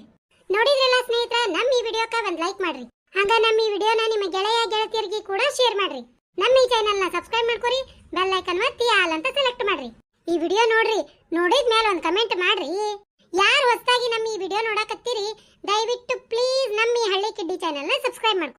ನೋಡಿದ್ರಲ್ಲ ಸ್ನೇಹಿತರ, ನಮ್ಮ ಈ ವಿಡಿಯೋಕ್ಕ ಒಂದ್ ಲೈಕ್ ಮಾಡ್ರಿ. ಹಂಗ ನಮ್ಮ ಈ ವಿಡಿಯೋನ ನಿಮ್ಮ ಗೆಳೆಯ ಗೆಳತಿಯರಿಗೆ ಕೂಡ ಶೇರ್ ಮಾಡ್ರಿ. ನಮ್ಮ ಈ ಚಾನೆಲ್ ನ ಸಬ್ಸ್ಕ್ರೈಬ್ ಮಾಡ್ಕೊರಿ, ಬೆಲ್ ಐಕನ್ ಒತ್ತಿ ಆಲ್ ಅಂತ ಸೆಲೆಕ್ಟ್ ಮಾಡ್ರಿ. ಈ ವಿಡಿಯೋ ನೋಡ್ರಿ, ನೋಡಿದ್ಮೇಲೆ ಒಂದು ಕಮೆಂಟ್ ಮಾಡ್ರಿ. ಯಾರು ಹೊಸದಾಗಿ ನಮ್ಮ ಈ ವಿಡಿಯೋ ನೋಡಕತ್ತೀರಿ ದಯವಿಟ್ಟು ಪ್ಲೀಸ್ ನಮ್ಮ ಈ ಹಳ್ಳಿ ಕಿಡ್ಡಿ ಚಾನೆಲ್ ನ ಸಬ್ಸ್ಕ್ರೈಬ್ ಮಾಡ್ಕೊ.